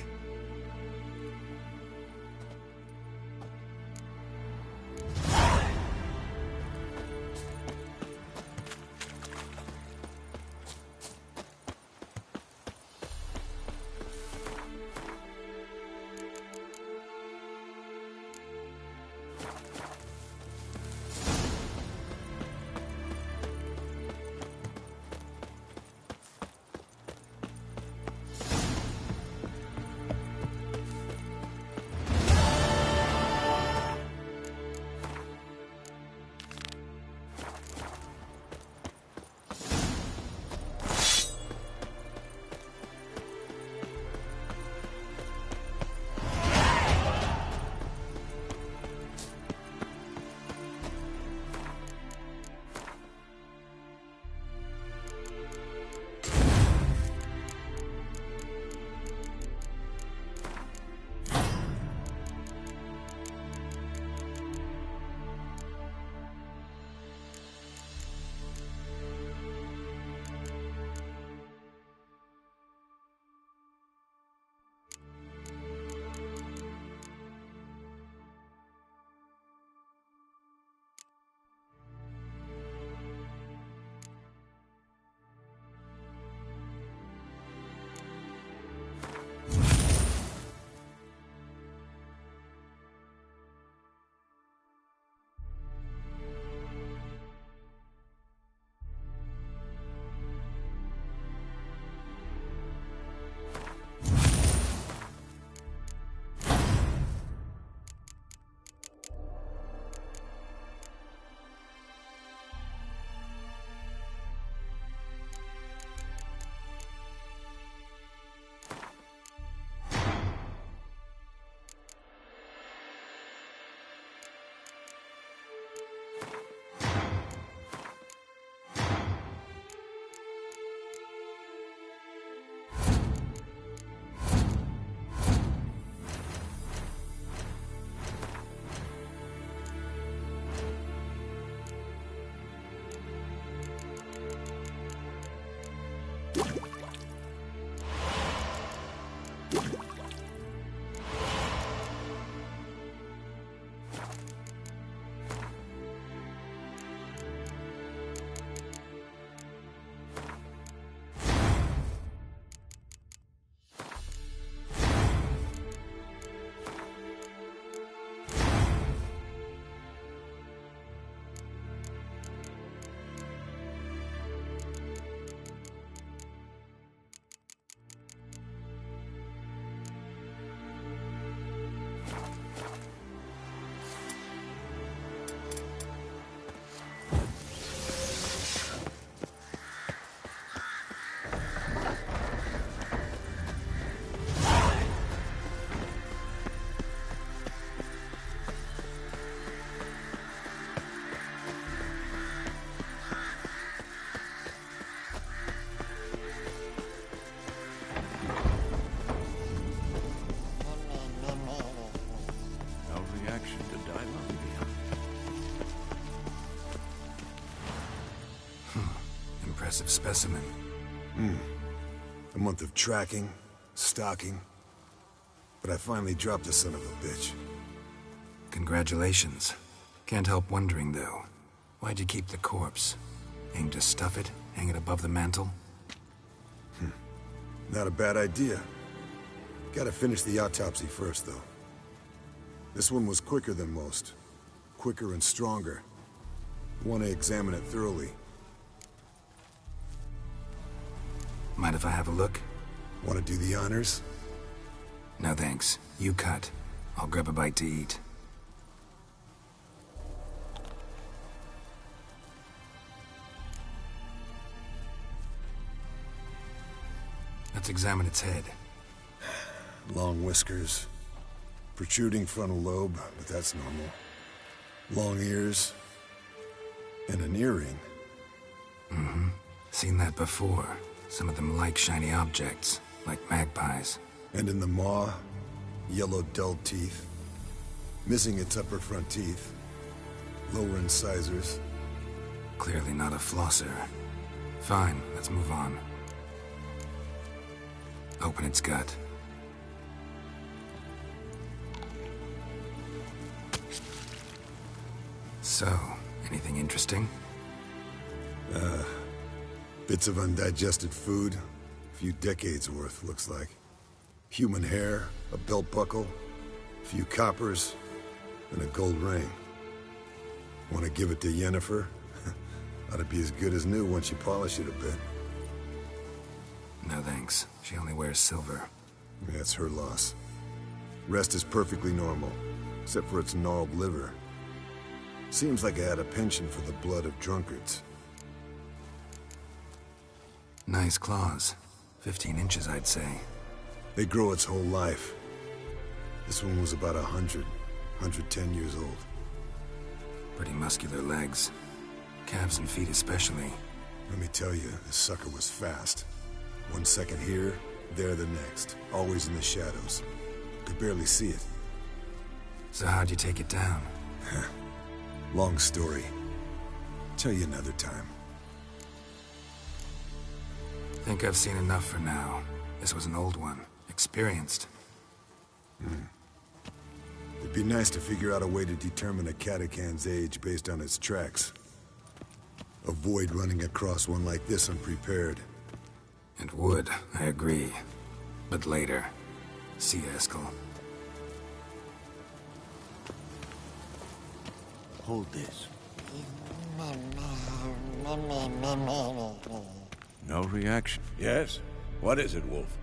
impressive specimen. A month of tracking, stalking. But I finally dropped the son of a bitch. Congratulations. Can't help wondering, though. Why'd you keep the corpse? Aim to stuff it? Hang it above the mantle? Not a bad idea. Gotta finish the autopsy first, though. This one was quicker than most. Quicker and stronger. Want to examine it thoroughly. Mind if I have a look? Want to do the honors? No thanks. You cut. I'll grab a bite to eat. Let's examine its head. Long whiskers. Protruding frontal lobe, but that's normal. Long ears. And an earring. Seen that before. Some of them like shiny objects, like magpies. And in the maw, yellow dull teeth. Missing its upper front teeth. Lower incisors. Clearly not a flosser. Fine, let's move on. Open its gut. So, anything interesting? Bits of undigested food. A few decades worth, looks like. Human hair, a belt buckle, a few coppers, and a gold ring. Want to give it to Yennefer? Ought to be as good as new once you polish it a bit. No thanks. She only wears silver. That's her loss. Rest is perfectly normal, except for its gnarled liver. Seems like I had a penchant for the blood of drunkards. Nice claws. 15 inches, I'd say. They grow its whole life. This one was about 110 years old. Pretty muscular legs. Calves and feet especially. Let me tell you, this sucker was fast. 1 second here, there the next. Always in the shadows. Could barely see it. So how'd you take it down? Long story. Tell you another time. Think I've seen enough for now. This was an old one. Experienced. It'd be nice to figure out a way to determine a catacan's age based on its tracks. Avoid running across one like this unprepared. It would, I agree. But later. See you, Eskel. Hold this. No reaction. Yes? What is it, Wolf?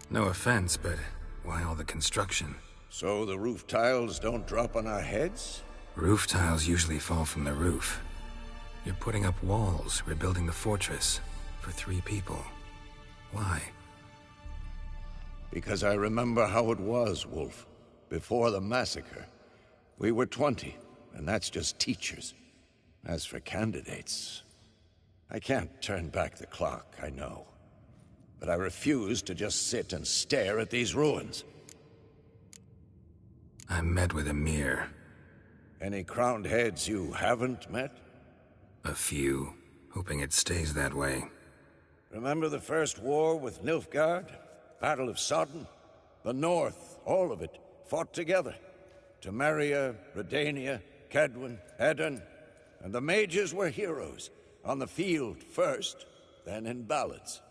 No offense, but why all the construction? So the roof tiles don't drop on our heads? Roof tiles usually fall from the roof. You're putting up walls, rebuilding the fortress. For 3 people. Why? Because I remember how it was, Wolf. Before the massacre. We were 20, and that's just teachers. As for candidates, I can't turn back the clock, I know. But I refuse to just sit and stare at these ruins. I met with Emir. Any crowned heads you haven't met? A few. Hoping it stays that way. Remember the first war with Nilfgaard? Battle of Sodden? The North, all of it, fought together. Temeria, Redania, Kedwen, Edirn. And the mages were heroes. On the field first, then in ballads.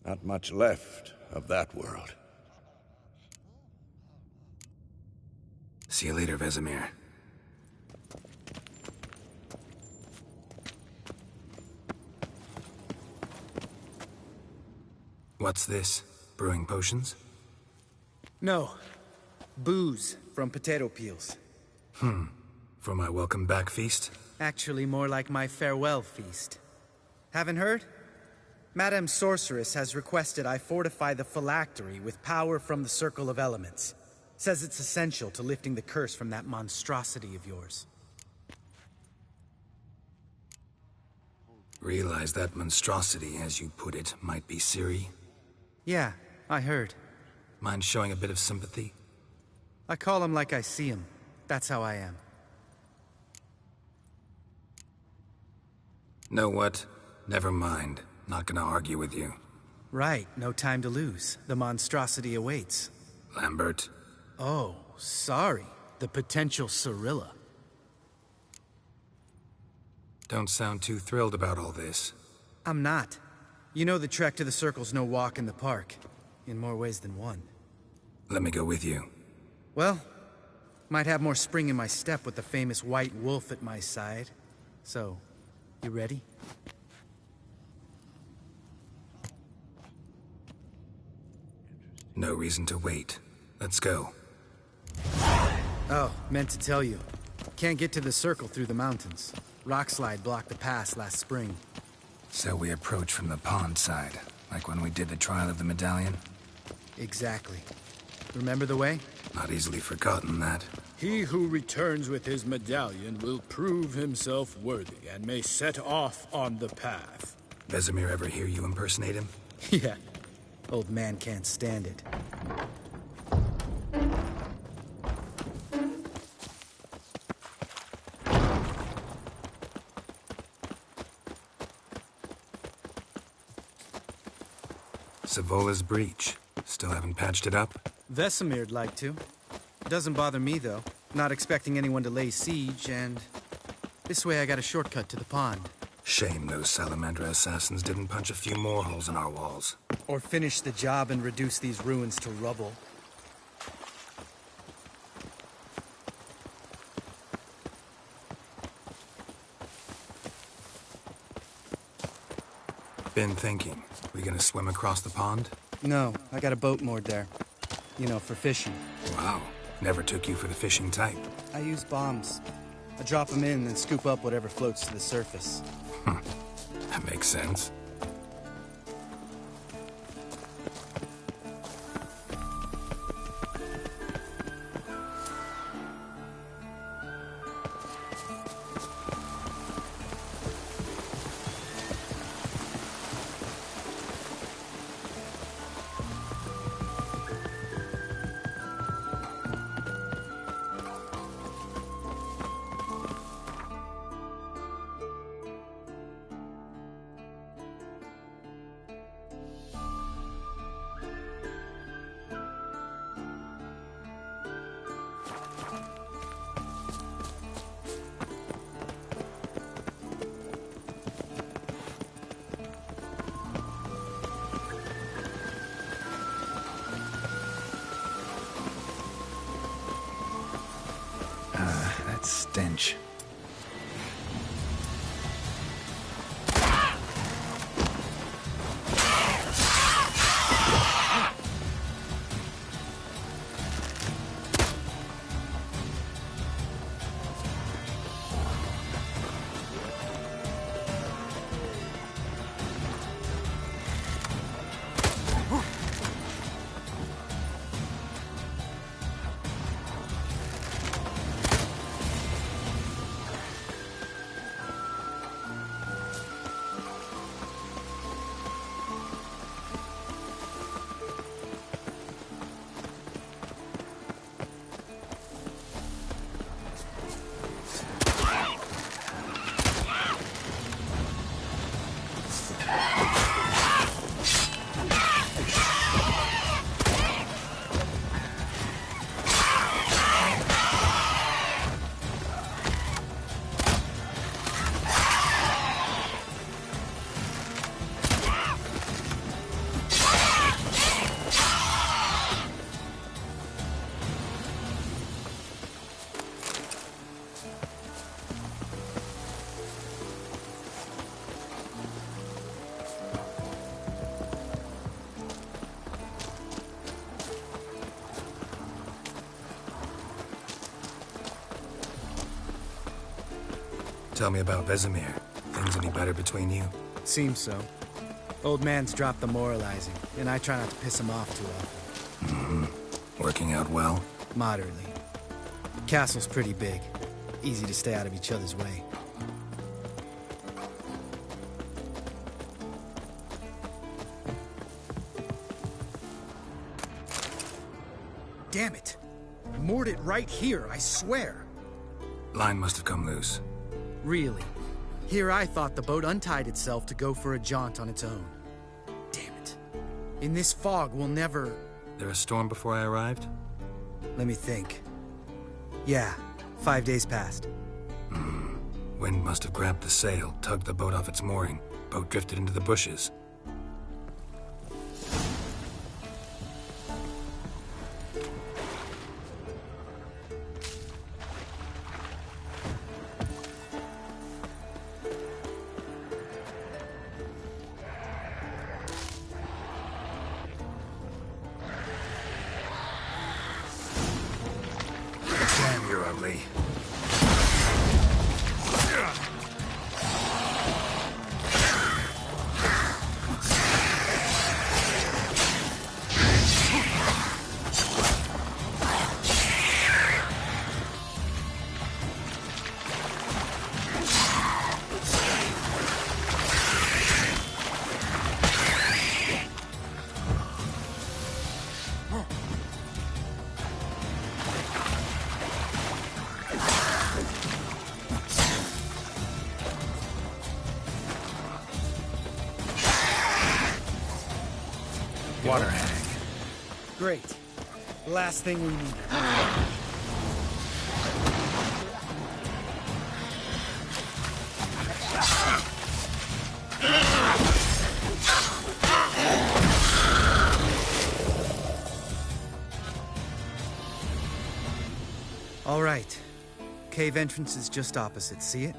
Not much left of that world. See you later, Vesemir. What's this? Brewing potions? No. Booze from potato peels. For my welcome back feast? Actually, more like my farewell feast. Haven't heard? Madame Sorceress has requested I fortify the phylactery with power from the Circle of Elements. Says it's essential to lifting the curse from that monstrosity of yours. Realize that monstrosity, as you put it, might be Ciri? Yeah, I heard. Mind showing a bit of sympathy? I call him like I see him. That's how I am. Know what? Never mind. Not gonna argue with you. Right, no time to lose. The monstrosity awaits. Lambert. Oh, sorry. The potential Cirilla. Don't sound too thrilled about all this. I'm not. You know the trek to the Circle's no walk in the park. In more ways than one. Let me go with you. Well, might have more spring in my step with the famous white wolf at my side. So, you ready? No reason to wait. Let's go. Oh, meant to tell you. Can't get to the Circle through the mountains. Rockslide blocked the pass last spring. So we approach from the pond side, like when we did the trial of the medallion? Exactly. Remember the way? Not easily forgotten, that. He who returns with his medallion will prove himself worthy and may set off on the path. Vesemir ever hear you impersonate him? Yeah. Old man can't stand it. Savola's breach. Still haven't patched it up? Vesemir'd like to. Doesn't bother me, though. Not expecting anyone to lay siege, and... this way I got a shortcut to the pond. Shame those Salamandra assassins didn't punch a few more holes in our walls. Or finish the job and reduce these ruins to rubble. Been thinking. We gonna swim across the pond? No, I got a boat moored there. You know, for fishing. Wow. Never took you for the fishing type. I use bombs. I drop them in and scoop up whatever floats to the surface. That makes sense. That stench. Tell me about Vesemir. Things any better between you? Seems so. Old man's dropped the moralizing, and I try not to piss him off too often. Working out well? Moderately. Castle's pretty big. Easy to stay out of each other's way. Damn it! Moored it right here, I swear. Line must have come loose. Really? Here I thought the boat untied itself to go for a jaunt on its own. Damn it. In this fog, we'll never... There a storm before I arrived? Let me think. Yeah, 5 days passed. Wind must have grabbed the sail, tugged the boat off its mooring. Boat drifted into the bushes. Damn, you're ugly. Water hag. Great. Last thing we need. All right. Cave entrance is just opposite, see it?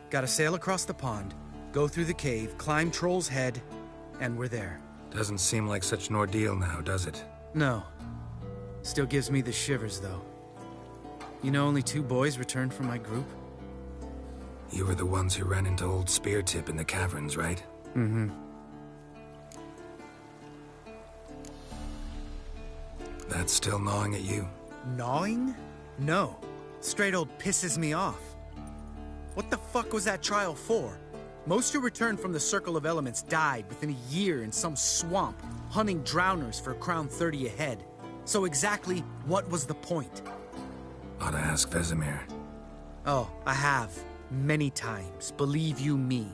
Gotta sail across the pond, go through the cave, climb Troll's Head, and we're there. Doesn't seem like such an ordeal now, does it? No. Still gives me the shivers, though. You know only 2 boys returned from my group? You were the ones who ran into old Speartip in the caverns, right? Mm-hmm. That's still gnawing at you? Gnawing? No. Straight old pisses me off. What the fuck was that trial for? Most who returned from the Circle of Elements died within a year in some swamp, hunting drowners for a crown 30 a head. So exactly what was the point? Ought to ask Vesemir. Oh, I have. Many times. Believe you me.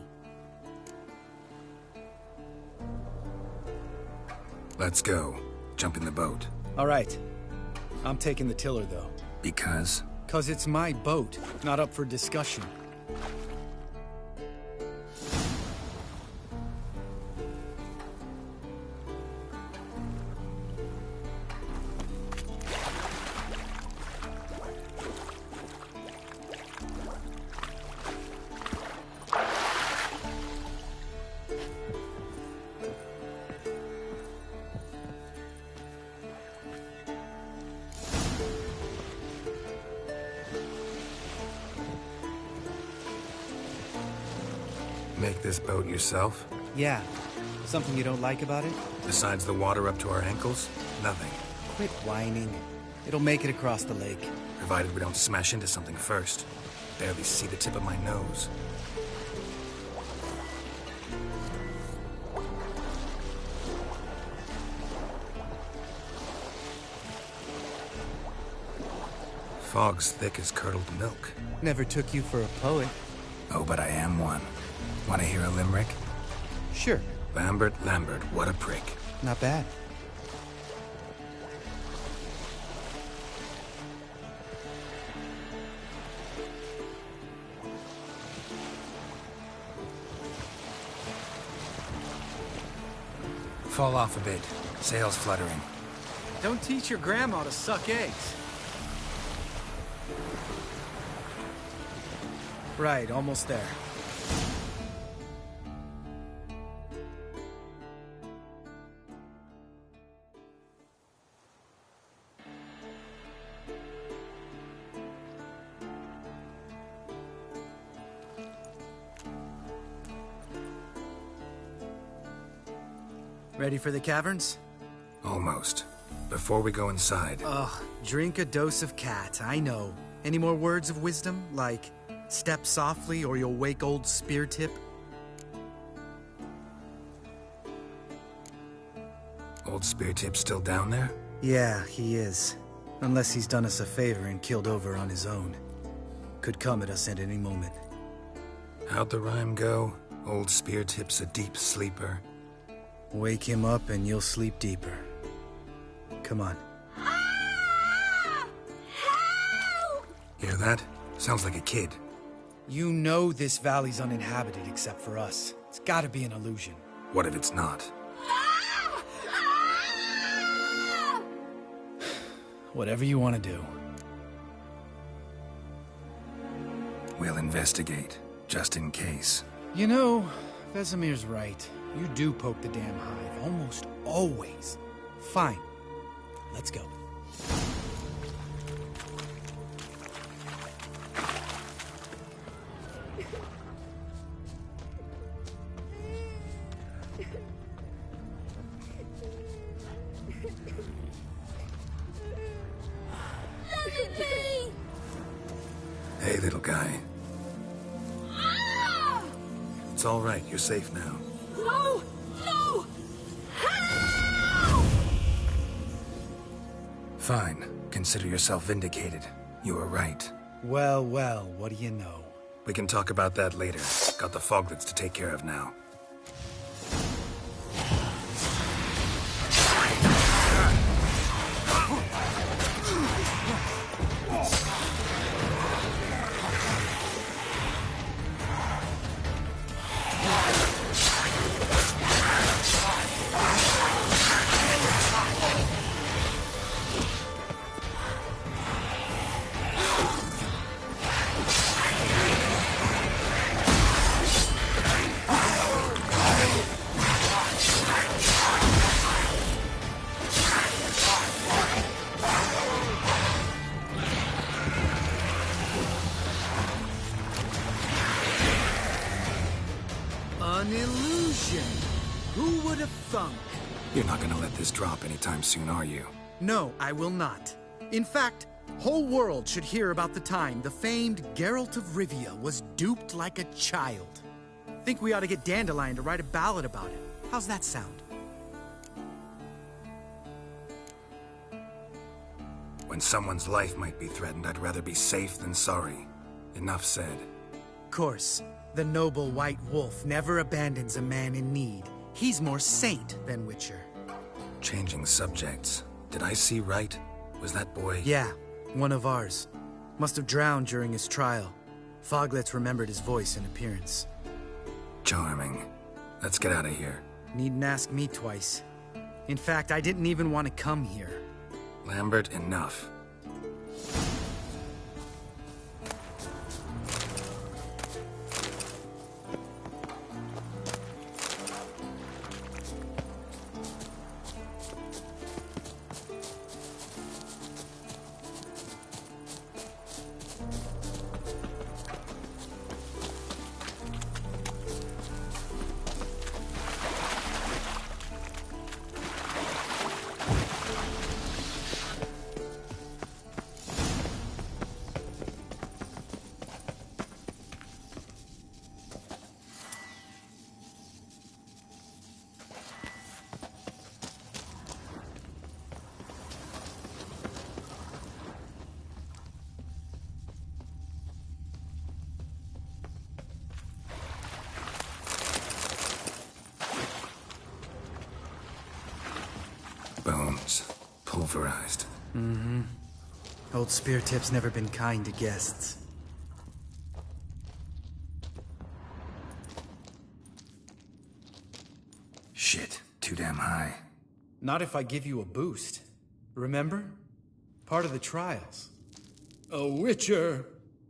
Let's go. Jump in the boat. All right. I'm taking the tiller, though. Because? 'Cause it's my boat, not up for discussion. Make this boat yourself? Yeah. Something you don't like about it? Besides the water up to our ankles? Nothing. Quit whining. It'll make it across the lake. Provided we don't smash into something first. Barely see the tip of my nose. Fog's thick as curdled milk. Never took you for a poet. Oh, but I am one. Want to hear a limerick? Sure. Lambert, Lambert, what a prick. Not bad. Fall off a bit. Sails fluttering. Don't teach your grandma to suck eggs. Right, almost there. Ready for the caverns? Almost. Before we go inside... Ugh, drink a dose of cat, I know. Any more words of wisdom, like, step softly or you'll wake old Speartip? Old Speartip's still down there? Yeah, he is. Unless he's done us a favor and killed over on his own. Could come at us at any moment. How'd the rhyme go? Old Spear Tip's a deep sleeper. Wake him up and you'll sleep deeper. Come on. Hear that? Sounds like a kid. You know this valley's uninhabited except for us. It's gotta be an illusion. What if it's not? Whatever you want to do. We'll investigate, just in case. You know, Vesemir's right. You do poke the damn hive, almost always. Fine. Let's go. Hey, little guy. It's all right. You're safe now. No! No! Fine. Consider yourself vindicated. You were right. Well, well, what do you know? We can talk about that later. Got the foglets to take care of now. An illusion. Who would have thunk? You're not gonna let this drop anytime soon, are you? No, I will not. In fact, whole world should hear about the time the famed Geralt of Rivia was duped like a child. Think we ought to get Dandelion to write a ballad about it. How's that sound? When someone's life might be threatened, I'd rather be safe than sorry. Enough said. Course, the noble white wolf never abandons a man in need. He's more saint than Witcher. Changing subjects. Did I see right? Was that boy... Yeah, one of ours. Must have drowned during his trial. Foglets remembered his voice and appearance. Charming. Let's get out of here. Needn't ask me twice. In fact, I didn't even want to come here. Lambert, enough. Bones. Pulverized. Mm-hmm. Old Spear Tip's never been kind to guests. Shit. Too damn high. Not if I give you a boost. Remember? Part of the trials. A witcher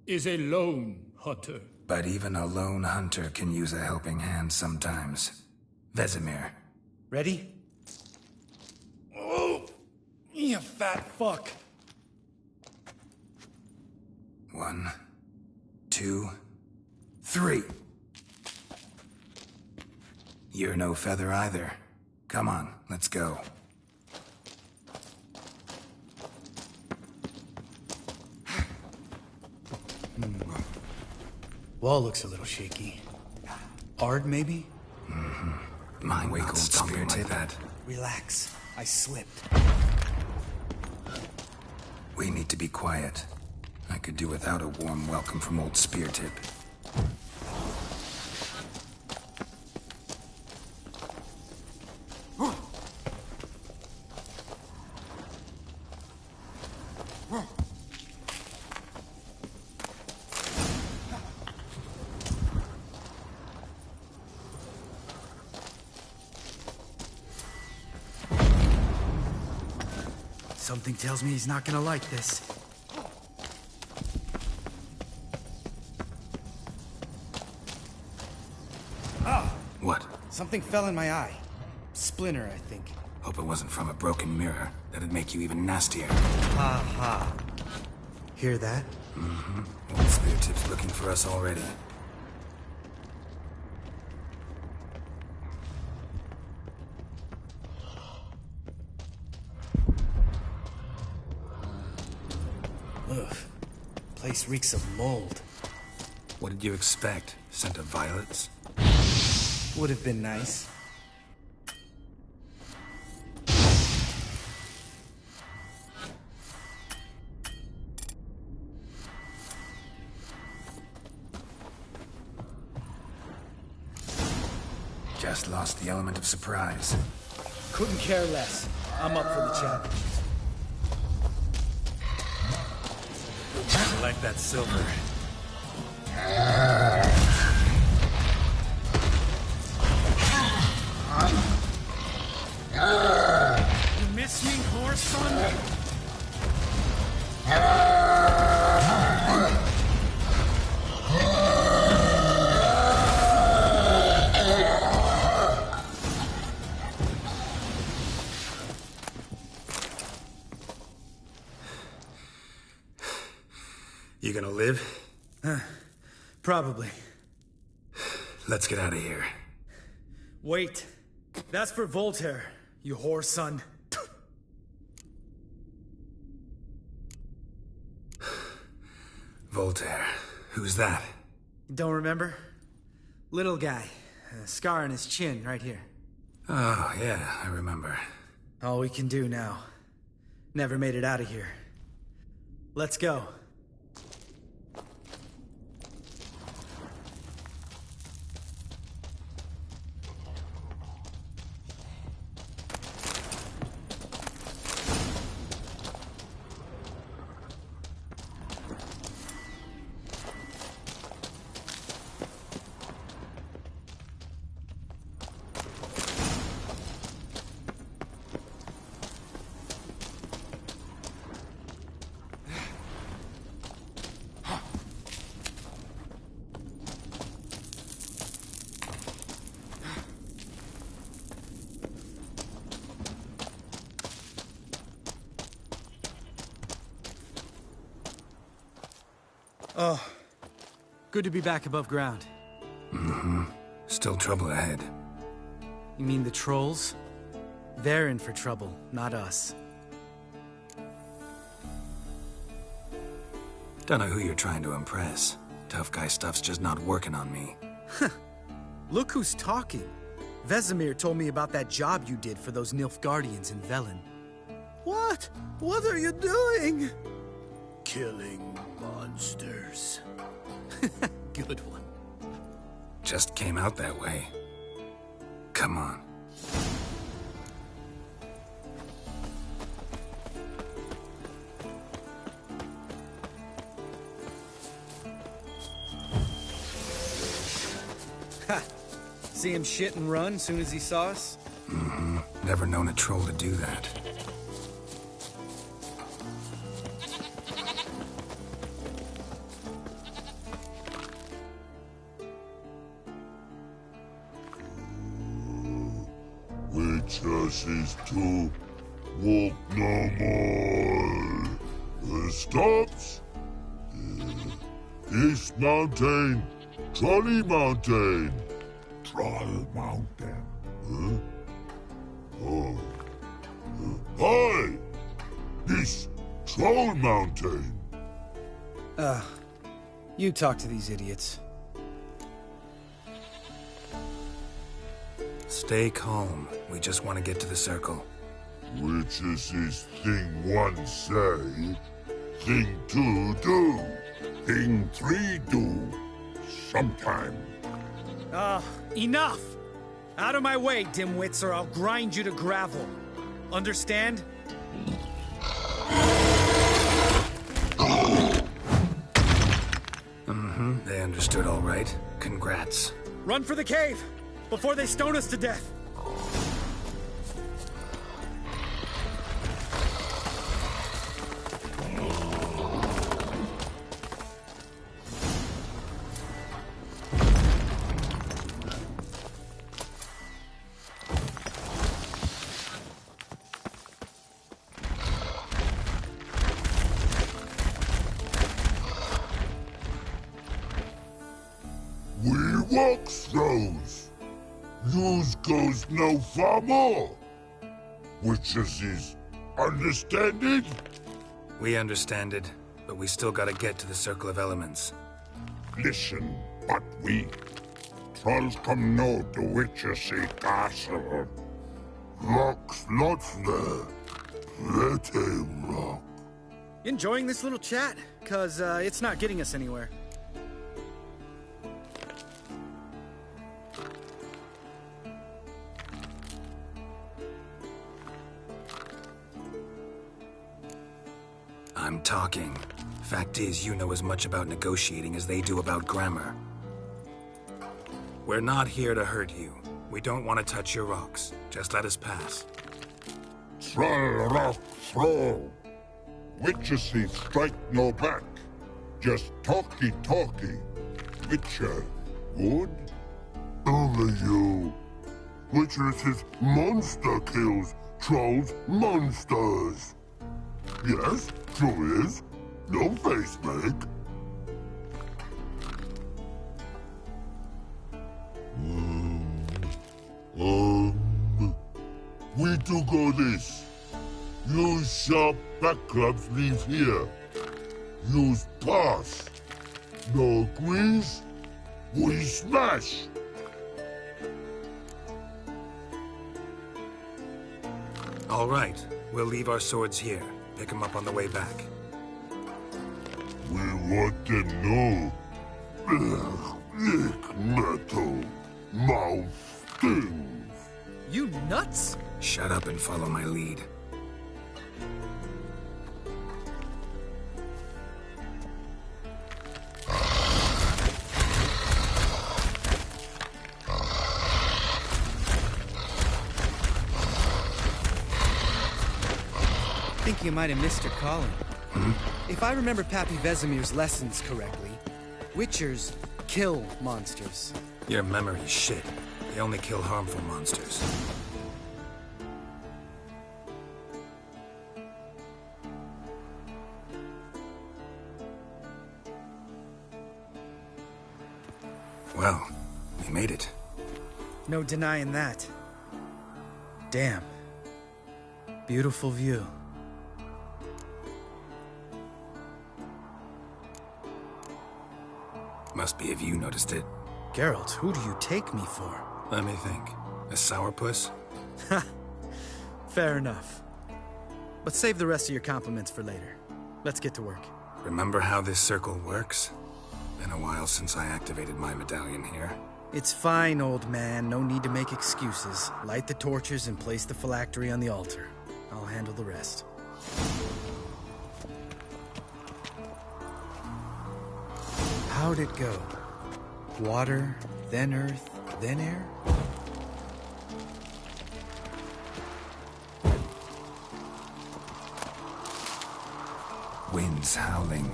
is a lone hunter. But even a lone hunter can use a helping hand sometimes. Vesemir. Ready? Oh! You fat fuck! 1, 2, 3. You're no feather either. Come on, let's go. Wall looks a little shaky. Ard, maybe? Mm-hmm. Mine wake old Spear Tip. Like that. Relax. I slipped. We need to be quiet. I could do without a warm welcome from old Spear Tip. Something tells me he's not gonna like this. Ah! What? Something fell in my eye. Splinter, I think. Hope it wasn't from a broken mirror. That'd make you even nastier. Ha ha. Hear that? Mm-hmm. Old spear tip's looking for us already. Ugh. Place reeks of mold. What did you expect? Scent of violets? Would have been nice. Just lost the element of surprise. Couldn't care less. I'm up for the challenge. I like that silver. You miss me, horse son? You gonna live? Probably. Let's get out of here. Wait. That's for Voltaire, you whore son. Voltaire. Who's that? Don't remember? Little guy. A scar on his chin, right here. Oh, yeah, I remember. All we can do now. Never made it out of here. Let's go. Oh, good to be back above ground. Mm-hmm. Still trouble ahead. You mean the trolls? They're in for trouble, not us. Don't know who you're trying to impress. Tough guy stuff's just not working on me. Look who's talking. Vesemir told me about that job you did for those Nilfgaardians in Velen. What? What are you doing? Killing monsters. Good one. Just came out that way. Come on. Ha! See him shit and run soon as he saw us? Mm-hmm. Never known a troll to do that. Is to walk no more. Stops. East Mountain, Trolley Mountain. Troll Mountain. Oh. Hi! This Troll Mountain. You talk to these idiots. Stay calm. We just want to get to the circle. Which is this thing one say, thing two do, thing three do, sometime. Enough! Out of my way, dimwits, or I'll grind you to gravel. Understand? Mm-hmm. They understood all right. Congrats. Run for the cave! Before they stone us to death! walk throws. Yous goes no far more. Witches is understanded? We understand it, but we still gotta get to the Circle of Elements. Listen, but we. Trolls come no to Witches castle. Rocks lots there. Pretty rock. Enjoying this little chat? Cause, it's not getting us anywhere. I'm talking. Fact is, you know as much about negotiating as they do about grammar. We're not here to hurt you. We don't want to touch your rocks. Just let us pass. Troll rock throw. Witches strike no back. Just talky. Witcher, good? Only you. Witches monster kills. Trolls monsters. Yes, true is. No face make. We do go this. Use sharp back clubs leave here. Use pass. No agrees? We smash. All right. We'll leave our swords here. Pick them up on the way back. We want to know. Lick metal. Mouth stings. You nuts? Shut up and follow my lead. I think you might have missed your calling. If I remember Pappy Vesemir's lessons correctly, Witchers kill monsters. Your memory's shit. They only kill harmful monsters. Well, we made it. No denying that. Damn. Beautiful view. Must be if you noticed it. Geralt, who do you take me for? Let me think. A sourpuss? Ha! Fair enough. But save the rest of your compliments for later. Let's get to work. Remember how this circle works? Been a while since I activated my medallion here. It's fine, old man. No need to make excuses. Light the torches and place the phylactery on the altar. I'll handle the rest. How'd it go? Water, then earth, then air? Winds howling.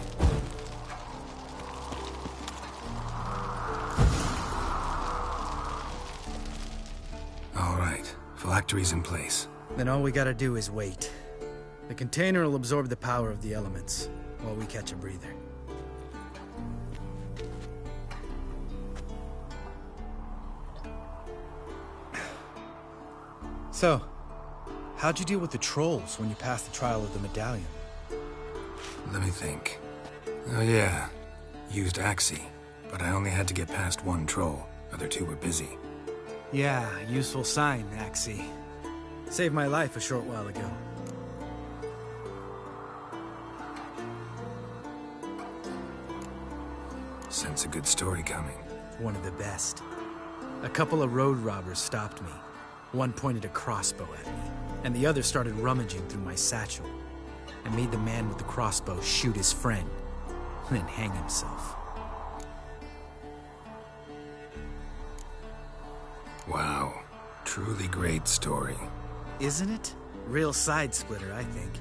All right, phylactery's in place. Then all we gotta do is wait. The container will absorb the power of the elements, while we catch a breather. So, how'd you deal with the trolls when you passed the trial of the medallion? Let me think. Oh yeah, used Axii, but I only had to get past one troll. Other two were busy. Yeah, useful sign, Axii. Saved my life a short while ago. Sense a good story coming. One of the best. A couple of road robbers stopped me. One pointed a crossbow at me, and the other started rummaging through my satchel. I made the man with the crossbow shoot his friend, and then hang himself. Wow, truly great story. Isn't it? Real side-splitter, I think.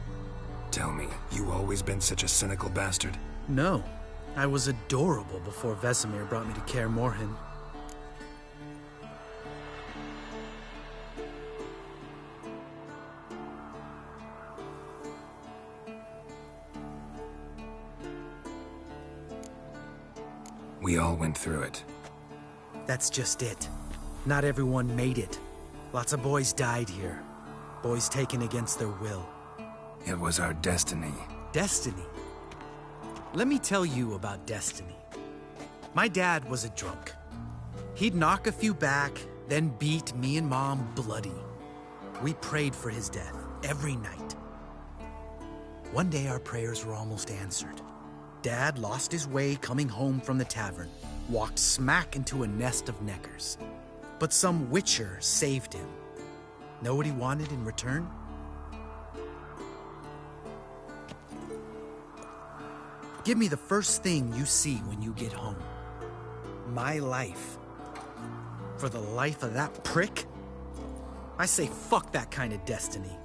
Tell me, you always been such a cynical bastard? No. I was adorable before Vesemir brought me to Kaer Morhen. We all went through it. That's just it. Not everyone made it. Lots of boys died here. Boys taken against their will. It was our destiny. Destiny? Let me tell you about destiny. My dad was a drunk. He'd knock a few back, then beat me and Mom bloody. We prayed for his death every night. One day our prayers were almost answered. Dad lost his way coming home from the tavern, walked smack into a nest of neckers. But some witcher saved him. Know what he wanted in return? Give me the first thing you see when you get home. My life. For the life of that prick? I say fuck that kind of destiny.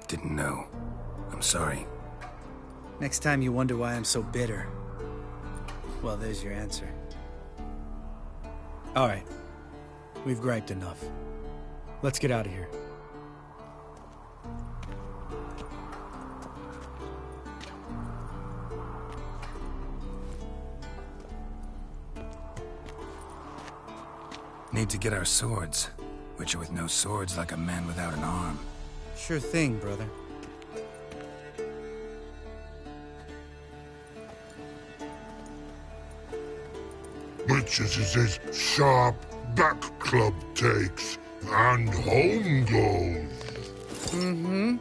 Didn't know. I'm sorry. Next time you wonder why I'm so bitter, well, there's your answer. All right. We've griped enough. Let's get out of here. Need to get our swords. Witcher with no swords like a man without an arm. Sure thing, brother. Witches is his sharp back club takes, and home goes. Mm-hmm.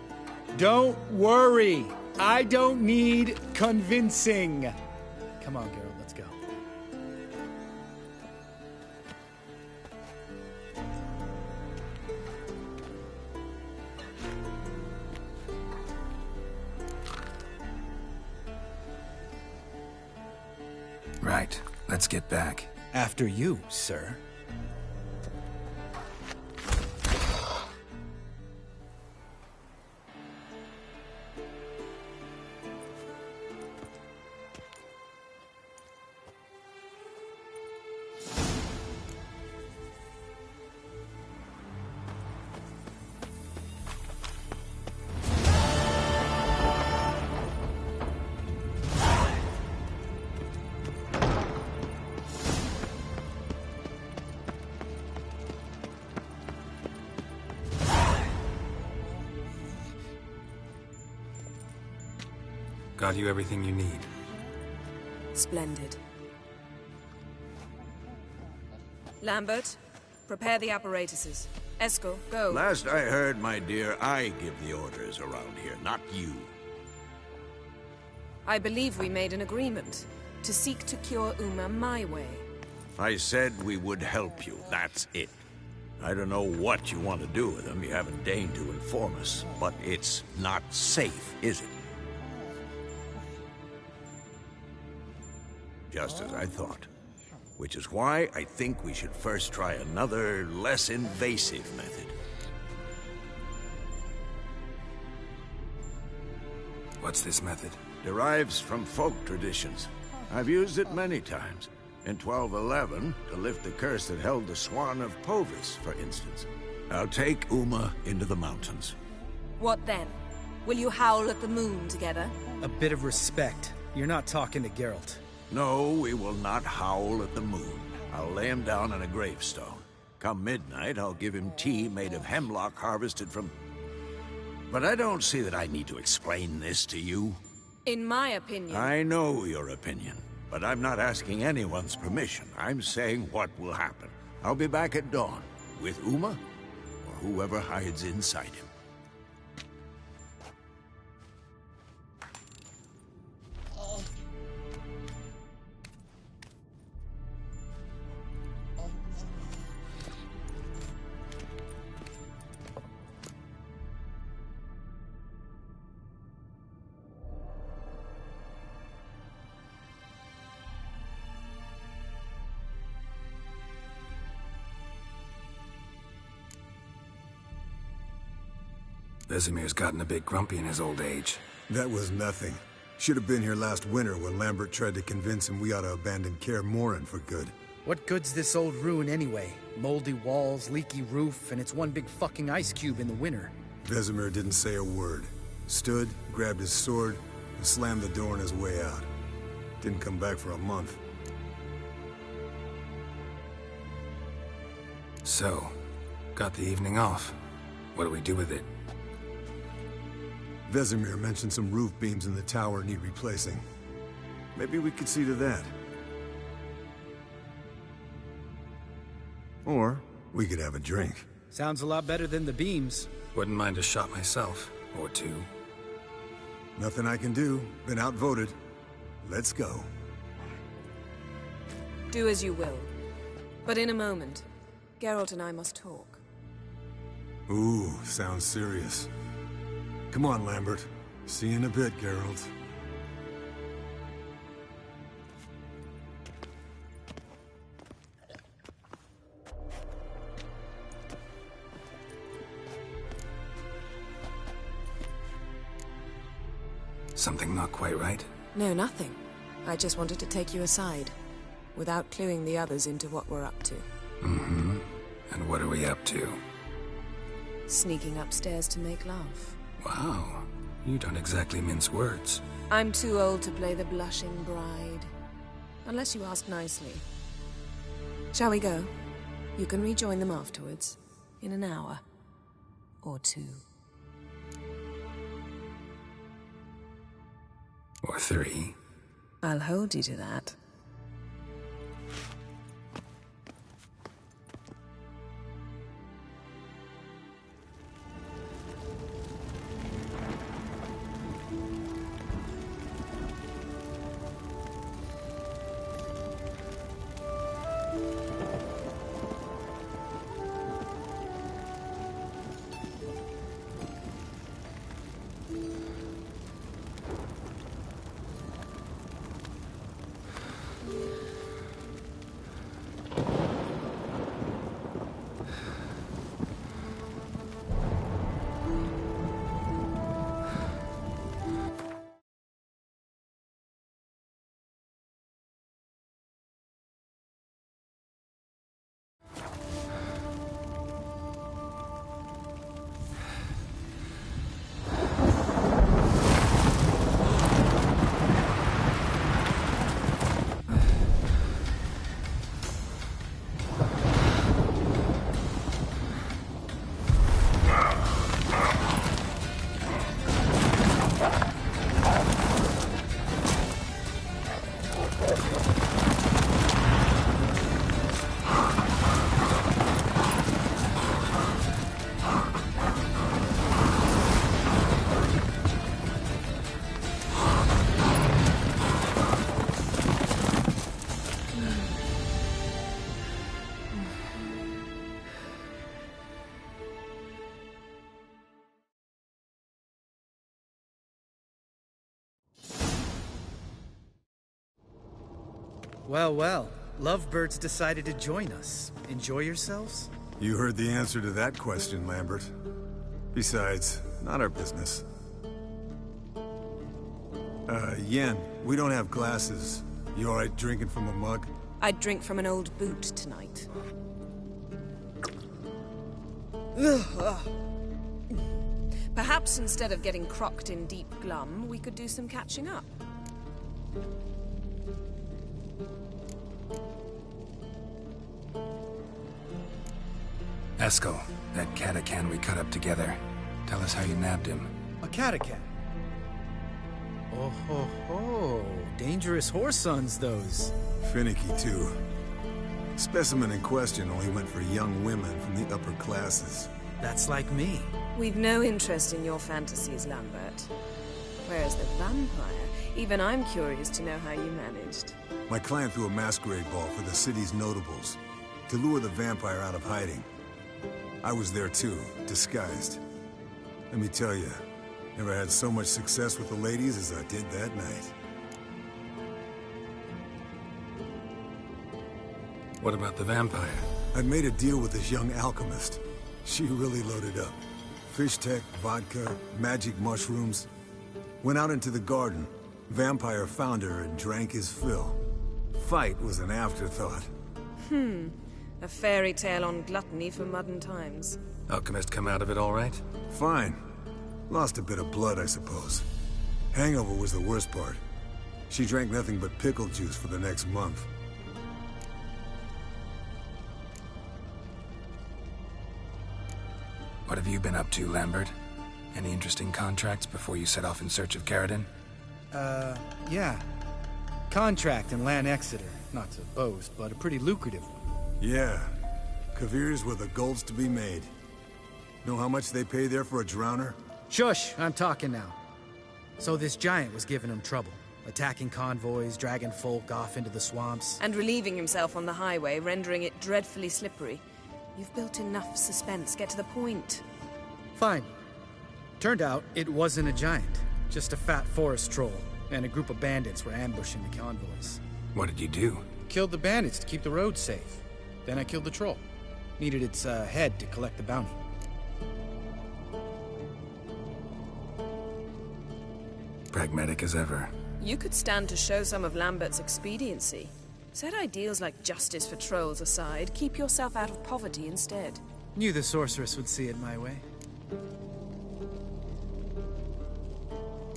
Don't worry. I don't need convincing. Come on, Geralt, let's go. Right. Let's get back. After you, sir. Got you everything you need. Splendid. Lambert, prepare the apparatuses. Eskel, go. Last I heard, my dear, I give the orders around here, not you. I believe we made an agreement to seek to cure Uma my way. I said we would help you, that's it. I don't know what you want to do with them, you haven't deigned to inform us, but it's not safe, is it? Just as I thought. Which is why I think we should first try another, less invasive method. What's this method? Derives from folk traditions. I've used it many times. In 1211, to lift the curse that held the Swan of Povis, for instance. I'll take Uma into the mountains. What then? Will you howl at the moon together? A bit of respect. You're not talking to Geralt. No, we will not howl at the moon. I'll lay him down on a gravestone. Come midnight, I'll give him tea made of hemlock harvested from... But I don't see that I need to explain this to you. In my opinion... I know your opinion, but I'm not asking anyone's permission. I'm saying what will happen. I'll be back at dawn, with Uma, or whoever hides inside him. Vesemir's gotten a bit grumpy in his old age. That was nothing. Should have been here last winter when Lambert tried to convince him we ought to abandon Kaer Morhen for good. What good's this old ruin anyway? Moldy walls, leaky roof, and it's one big fucking ice cube in the winter. Vesemir didn't say a word. Stood, grabbed his sword, and slammed the door on his way out. Didn't come back for a month. So, got the evening off. What do we do with it? Vesemir mentioned some roof beams in the tower need replacing. Maybe we could see to that. Or we could have a drink. Sounds a lot better than the beams. Wouldn't mind a shot myself, or two. Nothing I can do. Been outvoted. Let's go. Do as you will. But in a moment, Geralt and I must talk. Ooh, sounds serious. Come on, Lambert. See you in a bit, Geralt. Something not quite right? No, nothing. I just wanted to take you aside, without cluing the others into what we're up to. Mm-hmm. And what are we up to? Sneaking upstairs to make love. Wow. You don't exactly mince words. I'm too old to play the blushing bride. Unless you ask nicely. Shall we go? You can rejoin them afterwards. In an hour. Or two. Or three. I'll hold you to that. Well, well. Lovebirds decided to join us. Enjoy yourselves? You heard the answer to that question, Lambert. Besides, not our business. Yen, we don't have glasses. You alright drinking from a mug? I'd drink from an old boot tonight. Perhaps instead of getting crocked in deep glum, we could do some catching up. Eskel, that catacan we cut up together. Tell us how you nabbed him. A catacan? Oh ho ho. Dangerous whoresons, those. Finicky, too. Specimen in question only went for young women from the upper classes. That's like me. We've no interest in your fantasies, Lambert. Whereas the vampire, even I'm curious to know how you managed. My clan threw a masquerade ball for the city's notables, to lure the vampire out of hiding. I was there too, disguised. Let me tell you, never had so much success with the ladies as I did that night. What about the vampire? I'd made a deal with this young alchemist. She really loaded up. Fish tech, vodka, magic mushrooms. Went out into the garden. Vampire found her and drank his fill. Fight was an afterthought. A fairy tale on gluttony for modern times. Alchemist come out of it all right? Fine. Lost a bit of blood, I suppose. Hangover was the worst part. She drank nothing but pickle juice for the next month. What have you been up to, Lambert? Any interesting contracts before you set off in search of Caridin? Yeah. Contract in Lan Exeter. Not to boast, but a pretty lucrative one. Yeah. Kavir's where the gold's to be made. Know how much they pay there for a drowner? Shush! I'm talking now. So this giant was giving him trouble. Attacking convoys, dragging folk off into the swamps. And relieving himself on the highway, rendering it dreadfully slippery. You've built enough suspense. Get to the point. Fine. Turned out, it wasn't a giant. Just a fat forest troll. And a group of bandits were ambushing the convoys. What did you do? Killed the bandits to keep the roads safe. Then I killed the troll. Needed its head to collect the bounty. Pragmatic as ever. You could stand to show some of Lambert's expediency. Set ideals like justice for trolls aside, keep yourself out of poverty instead. Knew the sorceress would see it my way.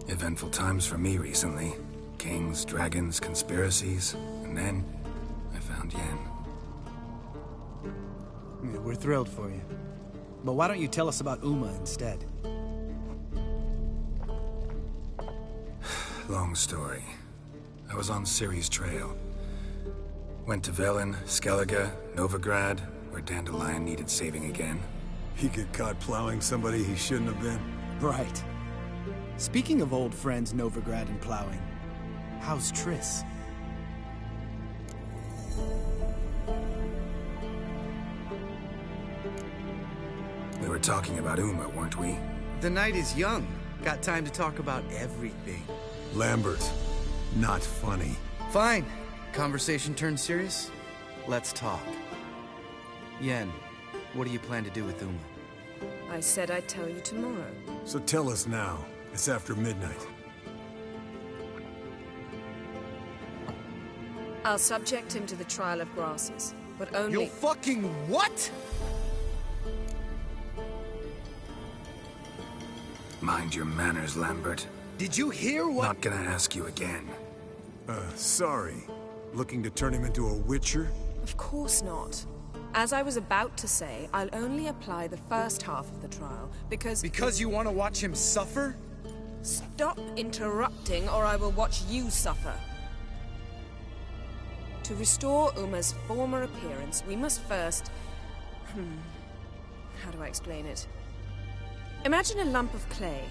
Eventful times for me recently. Kings, dragons, conspiracies, and then I found Yen. Yeah, we're thrilled for you. But why don't you tell us about Uma instead? Long story. I was on Ciri's trail. Went to Velen, Skellige, Novigrad, where Dandelion needed saving again. He get caught plowing somebody he shouldn't have been. Right. Speaking of old friends Novigrad and plowing, how's Triss? We were talking about Uma, weren't we? The night is young. Got time to talk about everything. Lambert, not funny. Fine. Conversation turned serious? Let's talk. Yen, what do you plan to do with Uma? I said I'd tell you tomorrow. So tell us now. It's after midnight. I'll subject him to the trial of grasses, but only— You'll fucking what? Mind your manners, Lambert. Did you hear what— Not gonna ask you again. Sorry. Looking to turn him into a witcher? Of course not. As I was about to say, I'll only apply the first half of the trial, because— Because you want to watch him suffer? Stop interrupting, or I will watch you suffer. To restore Uma's former appearance, we must first— how do I explain it? Imagine a lump of clay.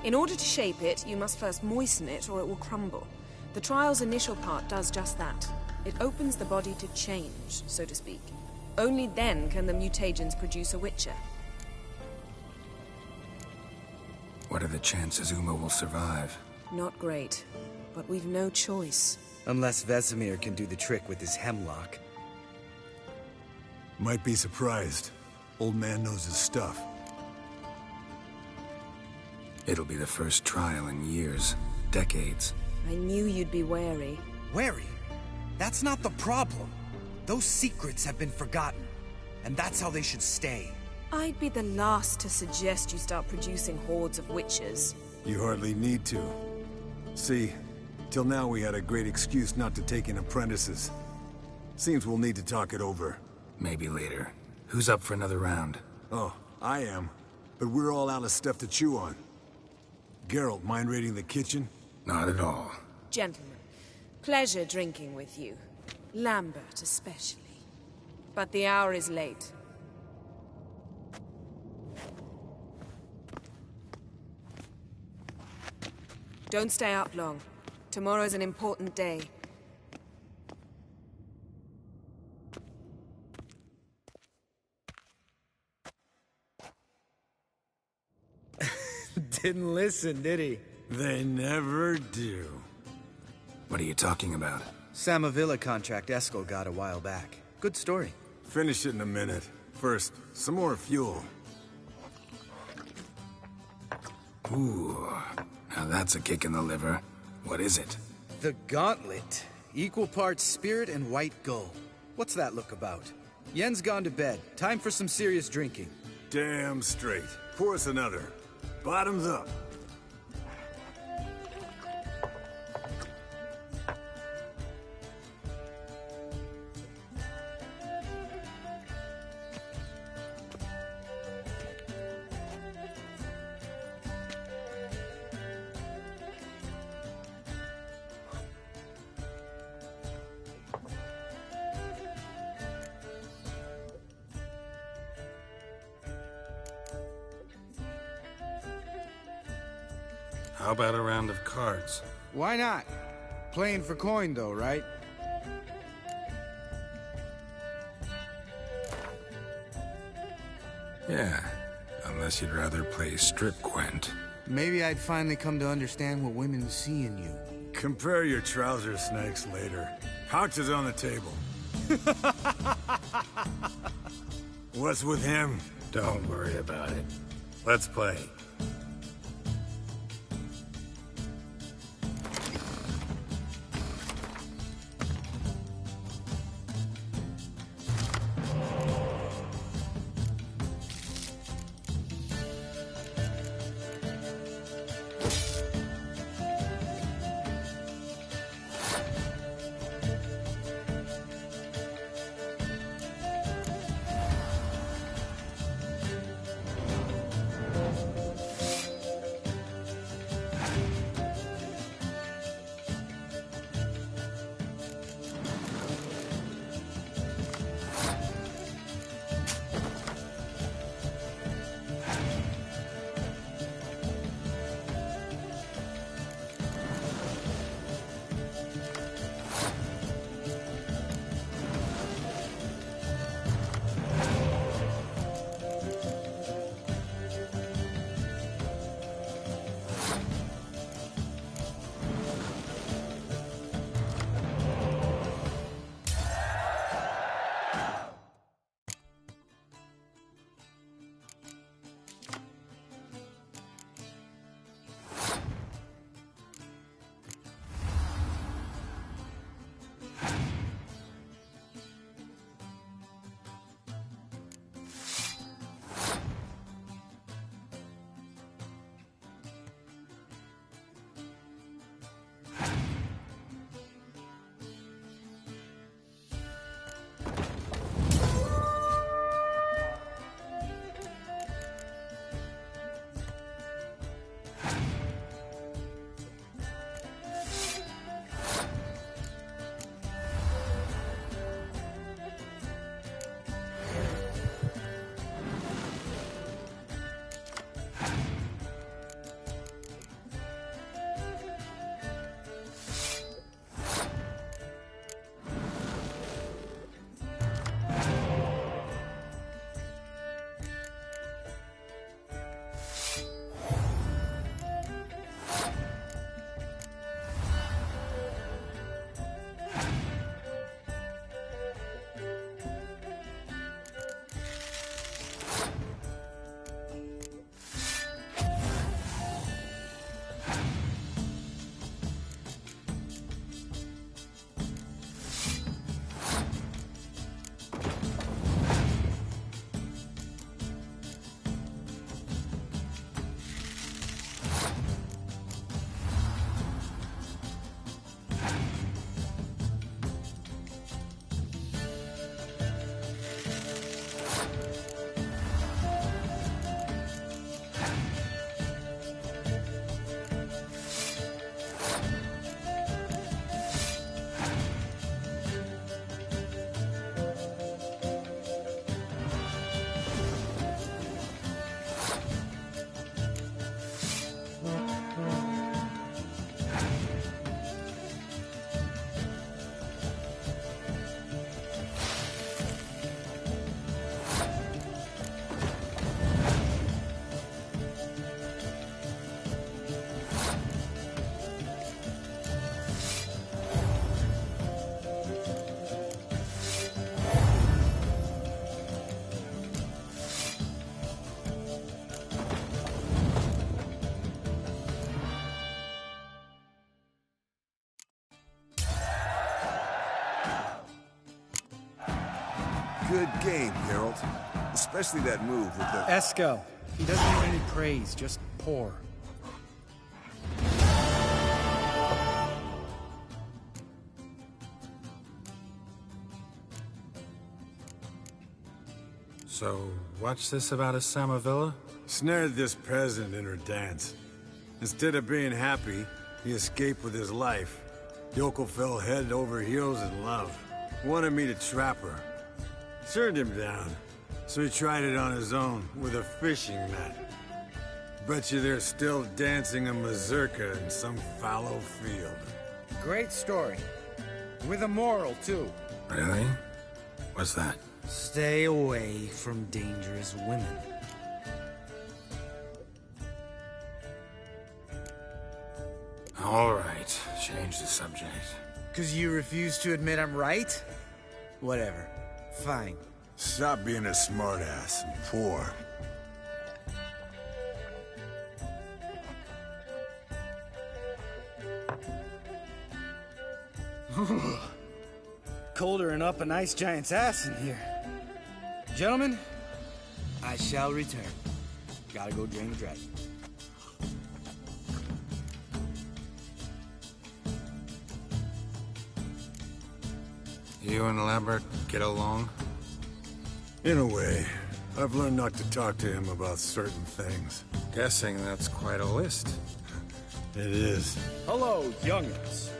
In order to shape it, you must first moisten it, or it will crumble. The trial's initial part does just that. It opens the body to change, so to speak. Only then can the mutagens produce a witcher. What are the chances Uma will survive? Not great, but we've no choice. Unless Vesemir can do the trick with his hemlock. Might be surprised. Old man knows his stuff. It'll be the first trial in years. Decades. I knew you'd be wary. Wary? That's not the problem. Those secrets have been forgotten. And that's how they should stay. I'd be the last to suggest you start producing hordes of witches. You hardly need to. See, till now we had a great excuse not to take in apprentices. Seems we'll need to talk it over. Maybe later. Who's up for another round? Oh, I am. But we're all out of stuff to chew on. Geralt, mind raiding the kitchen? Not at all. Gentlemen, pleasure drinking with you. Lambert especially. But the hour is late. Don't stay up long. Tomorrow's an important day. Didn't listen, did he? They never do. What are you talking about? Samavilla contract Eskel got a while back. Good story. Finish it in a minute. First, some more fuel. Ooh, now that's a kick in the liver. What is it? The Gauntlet. Equal parts spirit and white gull. What's that look about? Yen's gone to bed. Time for some serious drinking. Damn straight. Pour us another. Bottoms up. How about a round of cards? Why not? Playing for coin, though, right? Yeah, unless you'd rather play strip Gwent. Maybe I'd finally come to understand what women see in you. Compare your trouser snakes later. Pouch is on the table. What's with him? Don't worry about it. Let's play. Good game, Geralt. Especially that move with the... Eskel. He doesn't need any praise, just poor. So, what's this about a Samavilla? Snared this peasant in her dance. Instead of being happy, he escaped with his life. Yoko fell head over heels in love. Wanted me to trap her. Turned him down. So he tried it on his own with a fishing net. bet you they're still dancing a mazurka in some fallow field. Great story. With a moral, too. Really? What's that? Stay away from dangerous women. All right, change the subject. 'Cause you refuse to admit I'm right? Whatever. Fine. Stop being a smartass and poor. Colder and up a nice giant's ass in here. Gentlemen, I shall return. Gotta go drain the dragon. You and Lambert get along? In a way. I've learned not to talk to him about certain things. Guessing that's quite a list. It is. Hello, young'uns.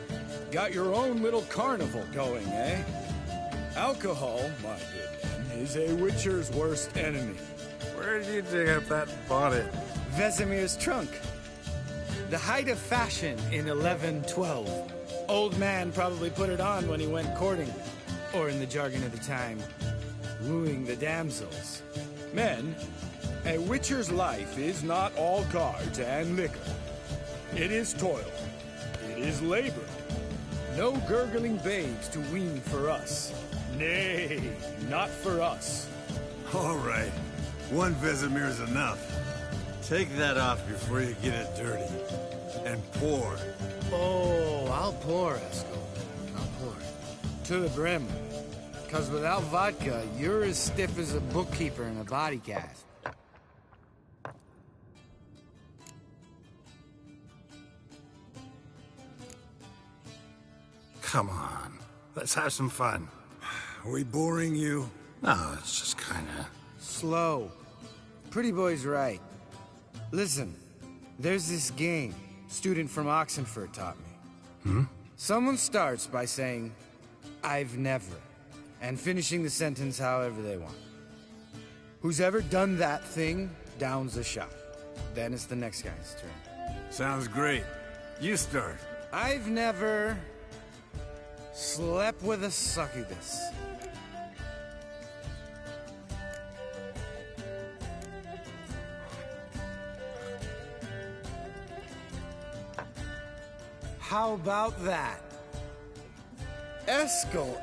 Got your own little carnival going, eh? Alcohol, my good man, is a witcher's worst enemy. Where did you dig up that body? Vesemir's trunk. The height of fashion in 1112. Old man probably put it on when he went courting. Or in the jargon of the time, wooing the damsels. Men, a witcher's life is not all cards and liquor. It is toil. It is labor. No gurgling babes to wean for us. Nay, not for us. All right. One Vesemir's enough. Take that off before you get it dirty. And pour. Oh, I'll pour, Eskel. I'll pour. To the brim. 'Cause without vodka, you're as stiff as a bookkeeper in a body cast. Come on, let's have some fun. Are we boring you? No, it's just kinda... Slow. Pretty boy's right. Listen, there's this game student from Oxenford taught me. Someone starts by saying, I've never, and finishing the sentence however they want. Who's ever done that thing downs a shot. Then it's the next guy's turn. Sounds great. You start. I've never slept with a succubus. How about that? Eskel.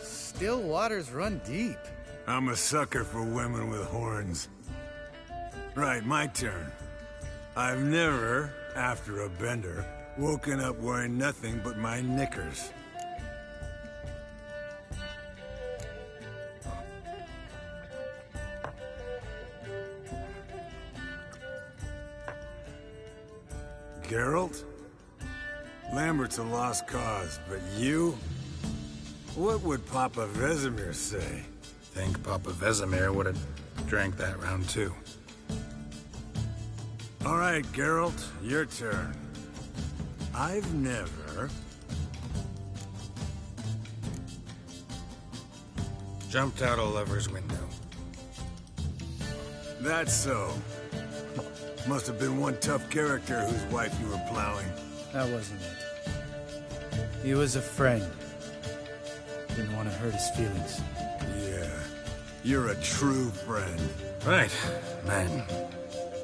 Still waters run deep. I'm a sucker for women with horns. Right, my turn. I've never, after a bender, woken up wearing nothing but my knickers. Geralt? Lambert's a lost cause, but you? What would Papa Vesemir say? Think Papa Vesemir would have drank that round too. All right, Geralt, your turn. I've never... Jumped out a lover's window. That's so. Must have been one tough character whose wife you were plowing. That wasn't it. He was a friend. Didn't want to hurt his feelings. Yeah. You're a true friend. Right, man.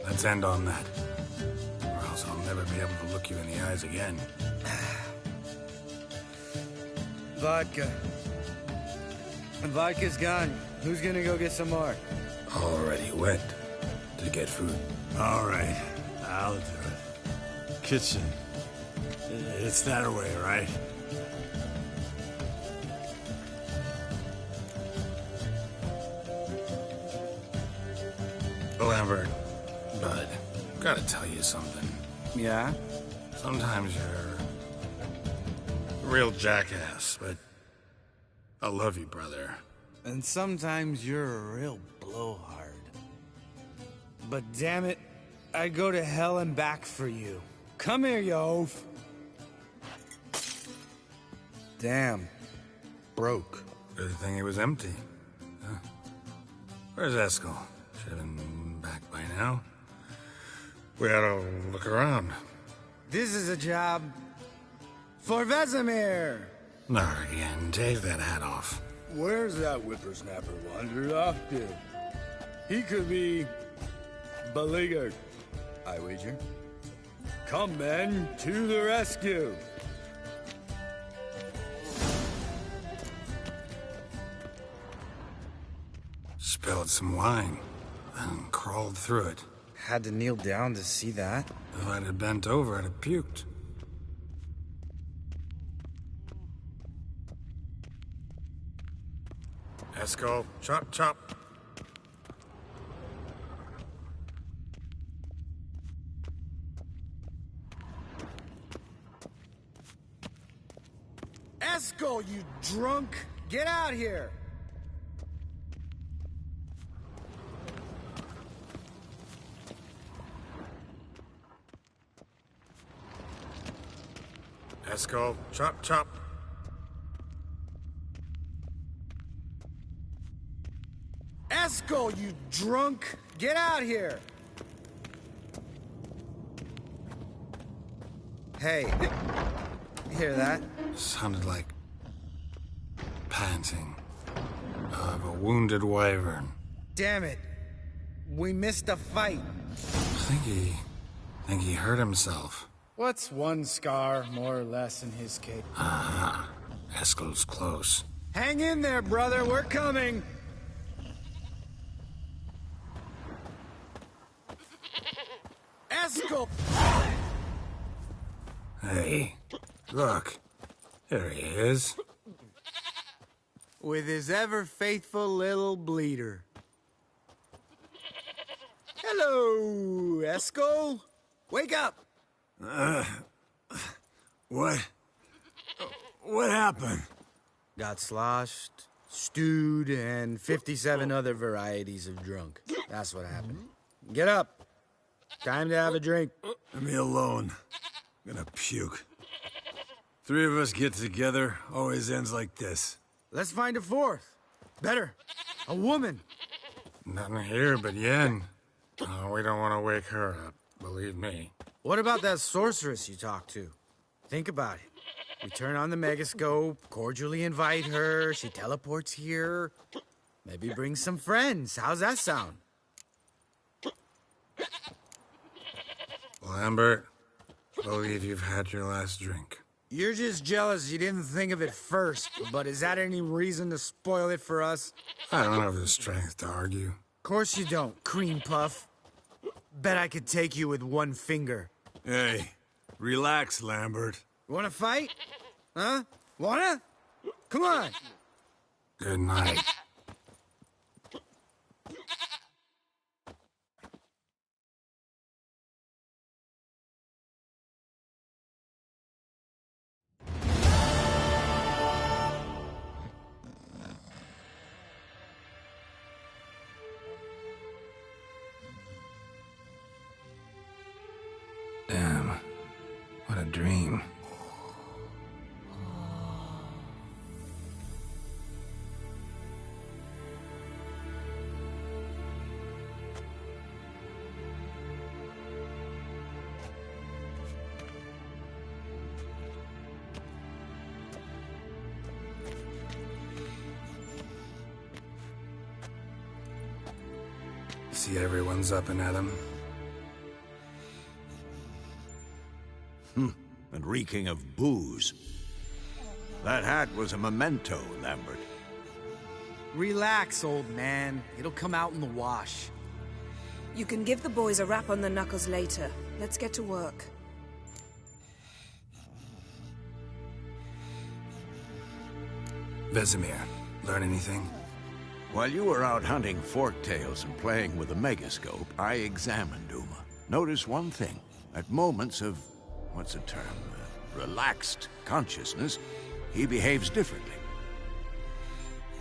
Let's end on that. Or else I'll never be able to look you in the eyes again. Vodka. And vodka's gone. Who's gonna go get some more? Already went to get food. All right, I'll do it. Kitchen. It's that way, right? Lambert, bud, gotta tell you something. Yeah? Sometimes you're a real jackass, but I love you, brother. And sometimes you're a real blowhard. But damn it, I'd go to hell and back for you. Come here, you oaf. Damn. Broke. Good thing it was empty. Huh? Where's Eskel? Should have been back by now. We ought to look around. This is a job for Vesemir. Not again. Take that hat off. Where's that whippersnapper wandered off to? He could be beleaguered, I wager. Come, men, to the rescue! Spilled some wine, and crawled through it. Had to kneel down to see that. If I'd have bent over, I'd have puked. Esco, chop, chop. Esco, you drunk! Get out here! Esco, chop, chop. Esco, you drunk! Get out here! Hey, you hear that? Sounded like panting of a wounded wyvern. Damn it. We missed a fight. Think he hurt himself. What's one scar, more or less, in his case? Ah, Eskel's close. Hang in there, brother. We're coming. Eskel! Hey, look. There he is. With his ever-faithful little bleeder. Hello, Eskel. Wake up. What happened? Got sloshed, stewed, and 57 other varieties of drunk. That's what happened. Get up. Time to have a drink. Leave me alone. I'm gonna puke. Three of us get together, always ends like this. Let's find a fourth. Better. A woman. Nothing here but Yen. Oh, we don't want to wake her up, believe me. What about that sorceress you talked to? Think about it. We turn on the megascope, cordially invite her, she teleports here. Maybe bring some friends. How's that sound? Lambert, believe you've had your last drink. You're just jealous you didn't think of it first, but is that any reason to spoil it for us? I don't have the strength to argue. Of course you don't, cream puff. Bet I could take you with one finger. Hey, relax, Lambert. Wanna fight? Huh? Wanna? Come on. Good night. Damn. What a dream. See everyone's up and at 'em. And reeking of booze. That hat was a memento, Lambert. Relax, old man. It'll come out in the wash. You can give the boys a rap on the knuckles later. Let's get to work. Vesemir, learn anything? While you were out hunting forktails and playing with the megascope, I examined Uma. Notice one thing. At moments of, what's the term, relaxed consciousness, he behaves differently.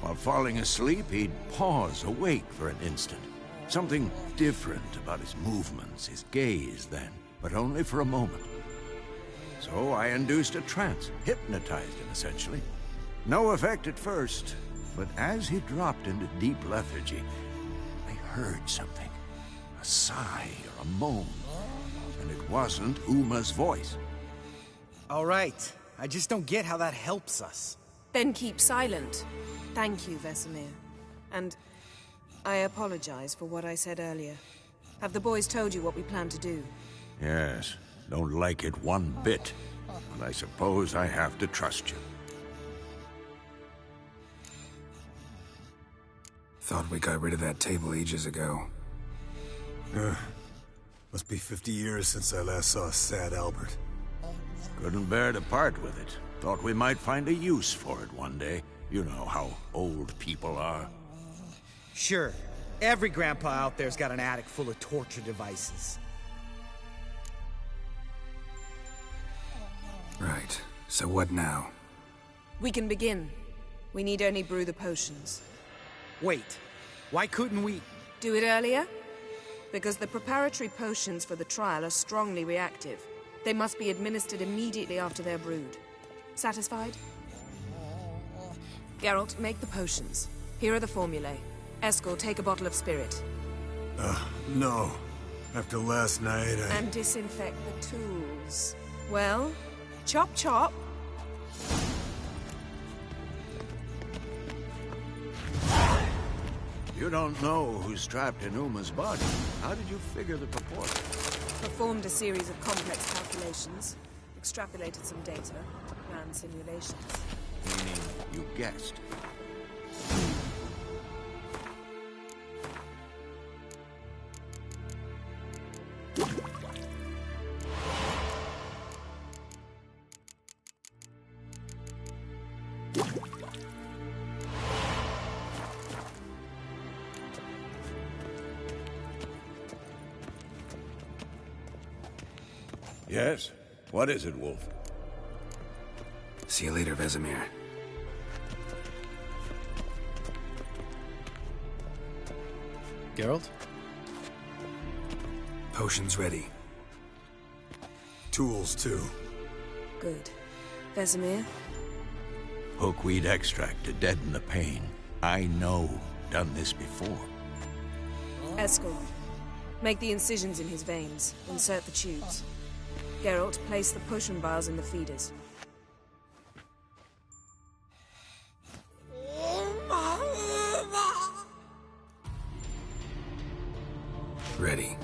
While falling asleep, he'd pause awake for an instant. Something different about his movements, his gaze then, but only for a moment. So I induced a trance, hypnotized him essentially. No effect at first, but as he dropped into deep lethargy, I heard something. A sigh or a moan. and it wasn't Uma's voice. All right. I just don't get how that helps us. Then keep silent. Thank you, Vesemir. And I apologize for what I said earlier. Have the boys told you what we plan to do? Yes, don't like it one bit. But I suppose I have to trust you. Thought we got rid of that table ages ago. Must be 50 years since I last saw sad Albert. Couldn't bear to part with it. Thought we might find a use for it one day. You know how old people are. Sure. Every grandpa out there's got an attic full of torture devices. Right. So what now? We can begin. We need only brew the potions. Wait. Why couldn't we... Do it earlier? Because the preparatory potions for the trial are strongly reactive. They must be administered immediately after they're brewed. Satisfied? Geralt, make the potions. Here are the formulae. Eskel, take a bottle of spirit. No. After last night, And disinfect the tools. Well, chop chop. You don't know who's trapped in Uma's body. How did you figure the proportion? Performed a series of complex calculations. Extrapolated some data. Ran simulations. Meaning you guessed. Yes? What is it, Wolf? See you later, Vesemir. Geralt? Potions ready. Tools, too. Good. Vesemir? Hookweed extract to deaden the pain. I know. Done this before. Eskel, make the incisions in his veins. Insert the tubes. Geralt, place the potion vials in the feeders. Ready.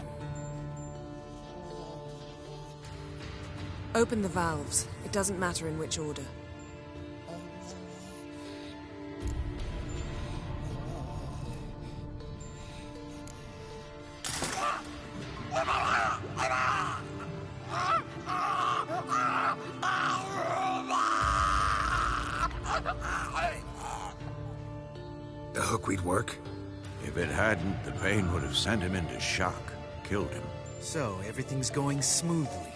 Open the valves. It doesn't matter in which order. The hookweed work? If it hadn't, the pain would have sent him into shock. Killed him. So, everything's going smoothly?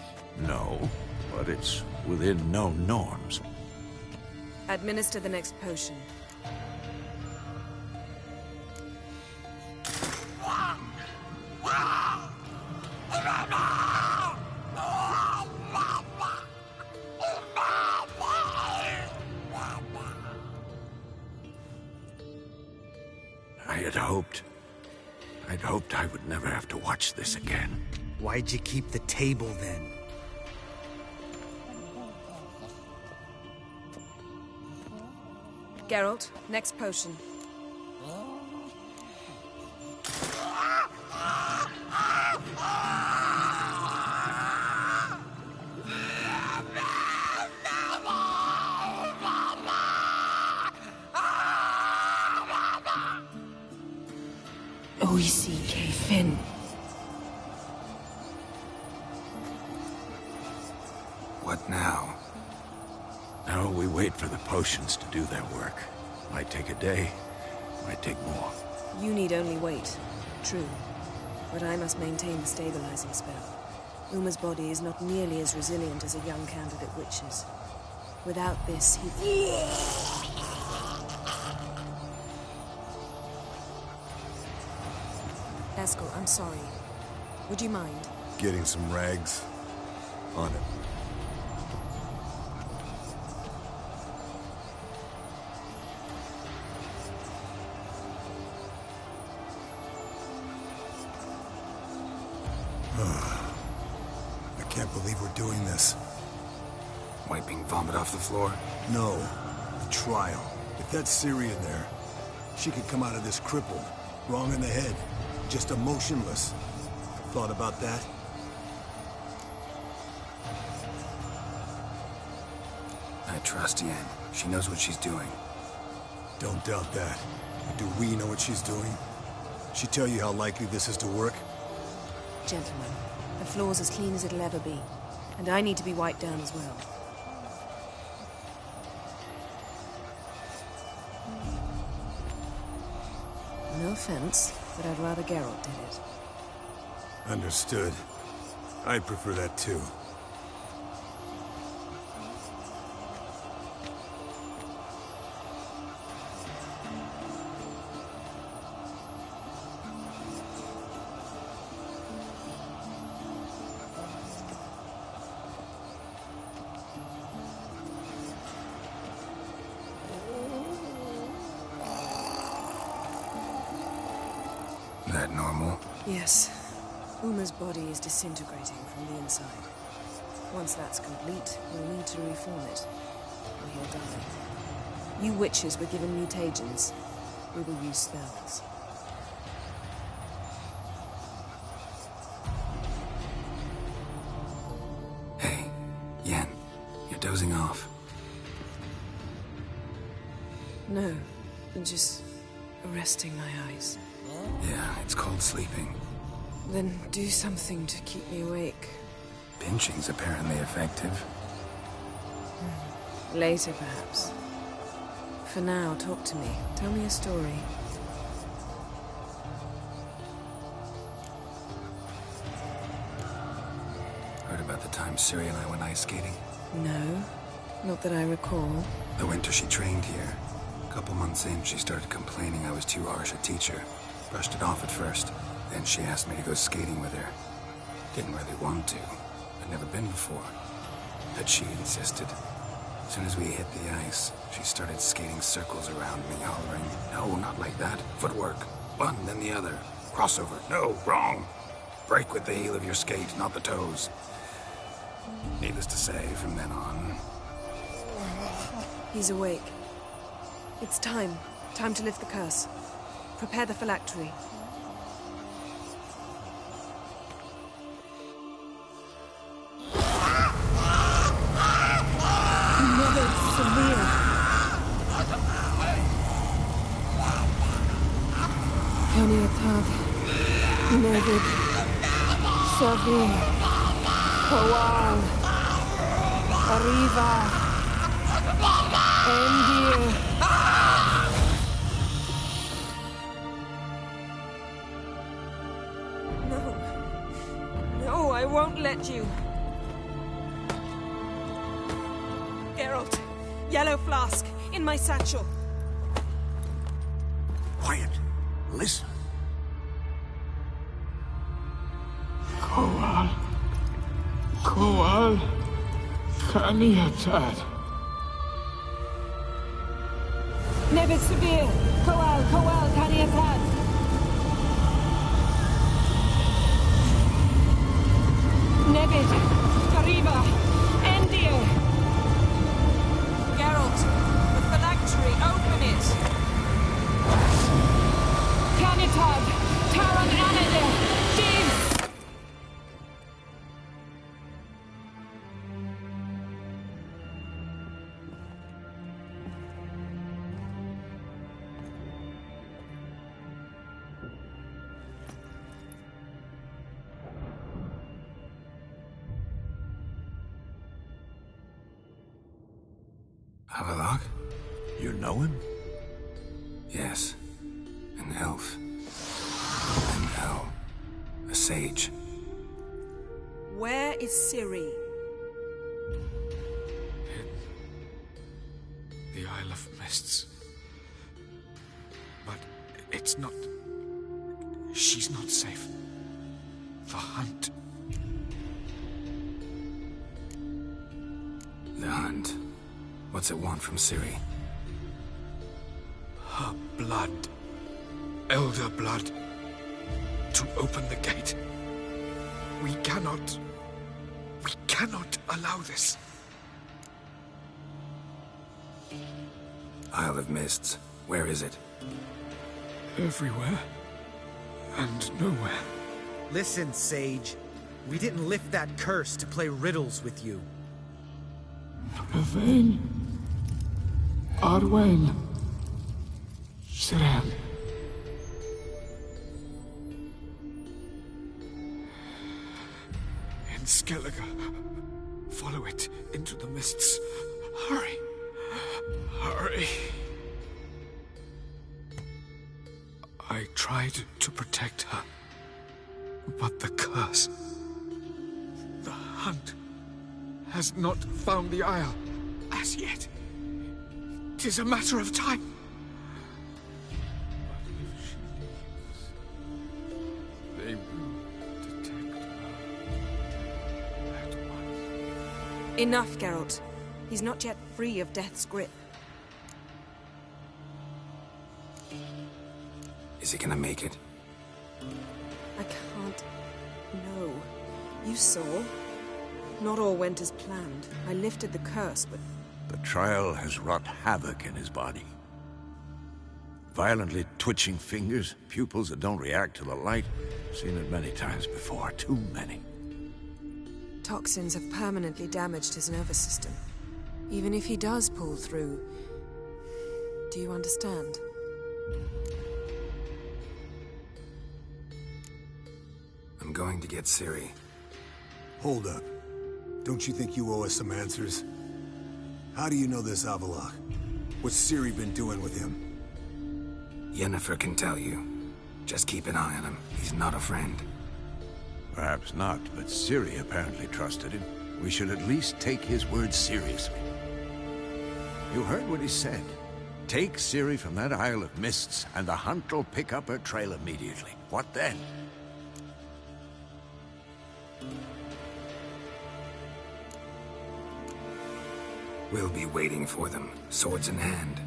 No, but it's within known norms. Administer the next potion. I'd hoped I would never have to watch this again. Why'd you keep the table, then? Geralt, next potion. O-E-C-K Finn. What now? Now we wait for the potions to do their work. Might take a day, might take more. You need only wait. True. But I must maintain the stabilizing spell. Uma's body is not nearly as resilient as a young candidate witch's. Without this, he... Eskel, I'm sorry. Would you mind? Getting some rags. On it. believe we're doing this. Wiping vomit off the floor? No. The trial. If that's Ciri in there, she could come out of this crippled, wrong in the head, just emotionless. Thought about that? I trust Yen. She knows what she's doing. Don't doubt that. But do we know what she's doing? She tell you how likely this is to work? Gentlemen, the floor's as clean as it'll ever be. And I need to be wiped down as well. No offense, but I'd rather Geralt did it. Understood. I'd prefer that too. That normal? Yes. Uma's body is disintegrating from the inside. Once that's complete, we'll need to reform it. Or he'll die. You witches were given mutagens. We will use spells. Hey, Yen, you're dozing off. No, just resting my eyes. Yeah, it's called sleeping. Then do something to keep me awake. Pinching's apparently effective. Later, perhaps. For now, talk to me. Tell me a story. Heard about the time Ciri and I went ice skating? No, not that I recall. The winter she trained here. A couple months in, she started complaining I was too harsh a teacher. Brushed it off at first. Then she asked me to go skating with her. Didn't really want to. I'd never been before. But she insisted. As soon as we hit the ice, she started skating circles around me, hollering, "No, not like that. Footwork. One, then the other. Crossover. No, wrong. Break with the heel of your skate, not the toes." Needless to say, from then on... He's awake. It's time. Time to lift the curse. Prepare the phylactery. Kaniatad, Nevid, Savir, Kowal, Arriva, Endir. No, I won't let you. Geralt, yellow flask, in my satchel. Quiet. Listen. Kowal, Kaniatad. Nevid Savir, Kowal, Kaniatad. Nevid, Arriva, Endir. Geralt, the phylactery, open it. Kanitad, Taran Anadir, James. Havelock? You know him? Yes. An elf. An elf. A sage. Where is Ciri? The Isle of Mists. But it's not... She's not safe. The hunt. The hunt. What's it want from Ciri? Her blood. Elder blood. To open the gate. We cannot cannot allow this. Isle of Mists. Where is it? Everywhere. And nowhere. Listen, Sage. We didn't lift that curse to play riddles with you. Yvain. Arwen. Siren. In Skellige. Follow it into the mists. Hurry. Hurry. I tried to protect her. But the curse... The hunt has not found the Isle as yet. 'Tis a matter of time. But if she leaves, they will detect her at once. Enough, Geralt. He's not yet free of death's grip. Is he gonna make it? I can't... No. You saw. Not all went as planned. I lifted the curse, but... The trial has wrought havoc in his body. Violently twitching fingers, pupils that don't react to the light. Seen it many times before, too many. Toxins have permanently damaged his nervous system. Even if he does pull through... Do you understand? I'm going to get Ciri. Hold up. Don't you think you owe us some answers? How do you know this Avallac'h? What's Ciri been doing with him? Yennefer can tell you. Just keep an eye on him. He's not a friend. Perhaps not, but Ciri apparently trusted him. We should at least take his word seriously. You heard what he said. Take Ciri from that Isle of Mists, and the hunt will pick up her trail immediately. What then? We'll be waiting for them, swords in hand.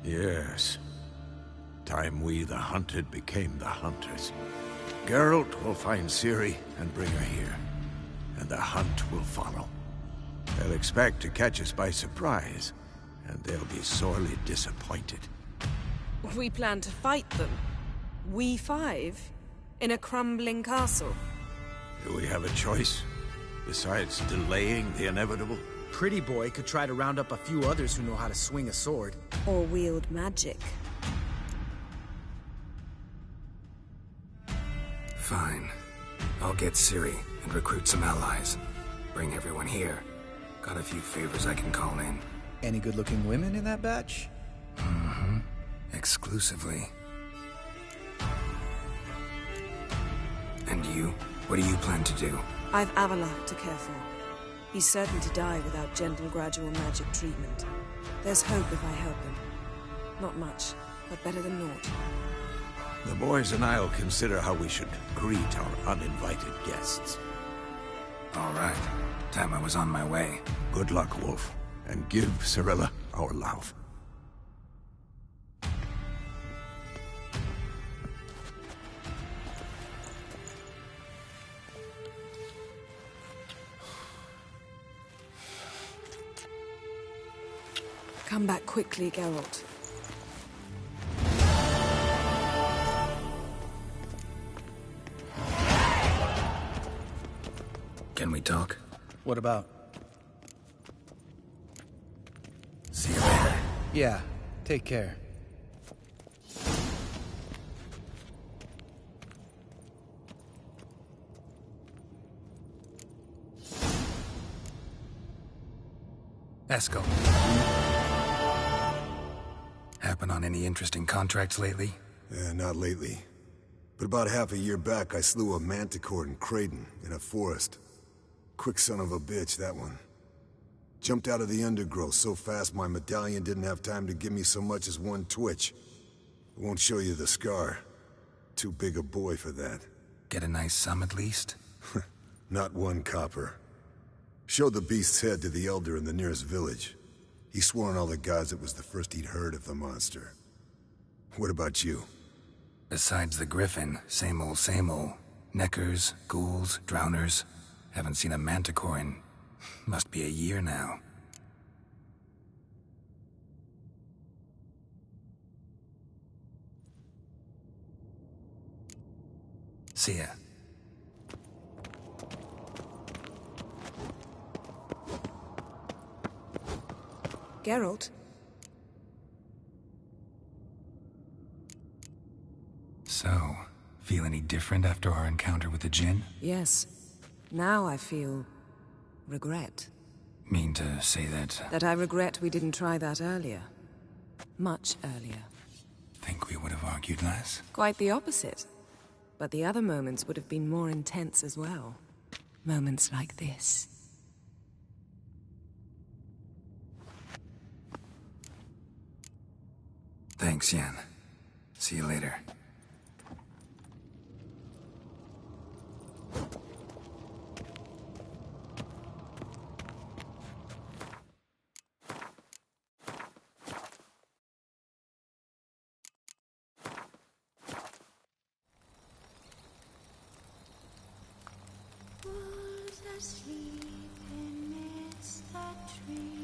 Yes. Time we, the hunted, became the hunters. Geralt will find Ciri and bring her here, and the hunt will follow. They'll expect to catch us by surprise, and they'll be sorely disappointed. We plan to fight them. We five? In a crumbling castle? Do we have a choice? Besides delaying the inevitable? Pretty Boy could try to round up a few others who know how to swing a sword. Or wield magic. Fine. I'll get Ciri and recruit some allies. Bring everyone here. Got a few favors I can call in. Any good-looking women in that batch? Mm-hmm. Exclusively. And you? What do you plan to do? I've Avallac'h to care for. He's certain to die without gentle, gradual magic treatment. There's hope if I help him. Not much, but better than naught. The boys and I'll consider how we should greet our uninvited guests. All right. Time I was on my way. Good luck, Wolf. And give Cirilla our love. Come back quickly, Geralt. Can we talk? What about? See you later. Yeah, take care. Eskel. Happen on any interesting contracts lately? Not lately. But about half a year back, I slew a manticore in Creighton, in a forest. Quick son of a bitch, that one. Jumped out of the undergrowth so fast my medallion didn't have time to give me so much as one twitch. I won't show you the scar. Too big a boy for that. Get a nice sum at least? Not one copper. Showed the beast's head to the elder in the nearest village. He swore on all the gods it was the first he'd heard of the monster. What about you? Besides the griffin, same old, same old. Neckers, ghouls, drowners. Haven't seen a manticore in... must be a year now. See ya. Geralt? So, feel any different after our encounter with the Djinn? Yes. Now I feel... regret. Mean to say that... That I regret we didn't try that earlier. Much earlier. Think we would have argued less? Quite the opposite. But the other moments would have been more intense as well. Moments like this. Thanks, Yen. See you later. Was asleep amidst the trees.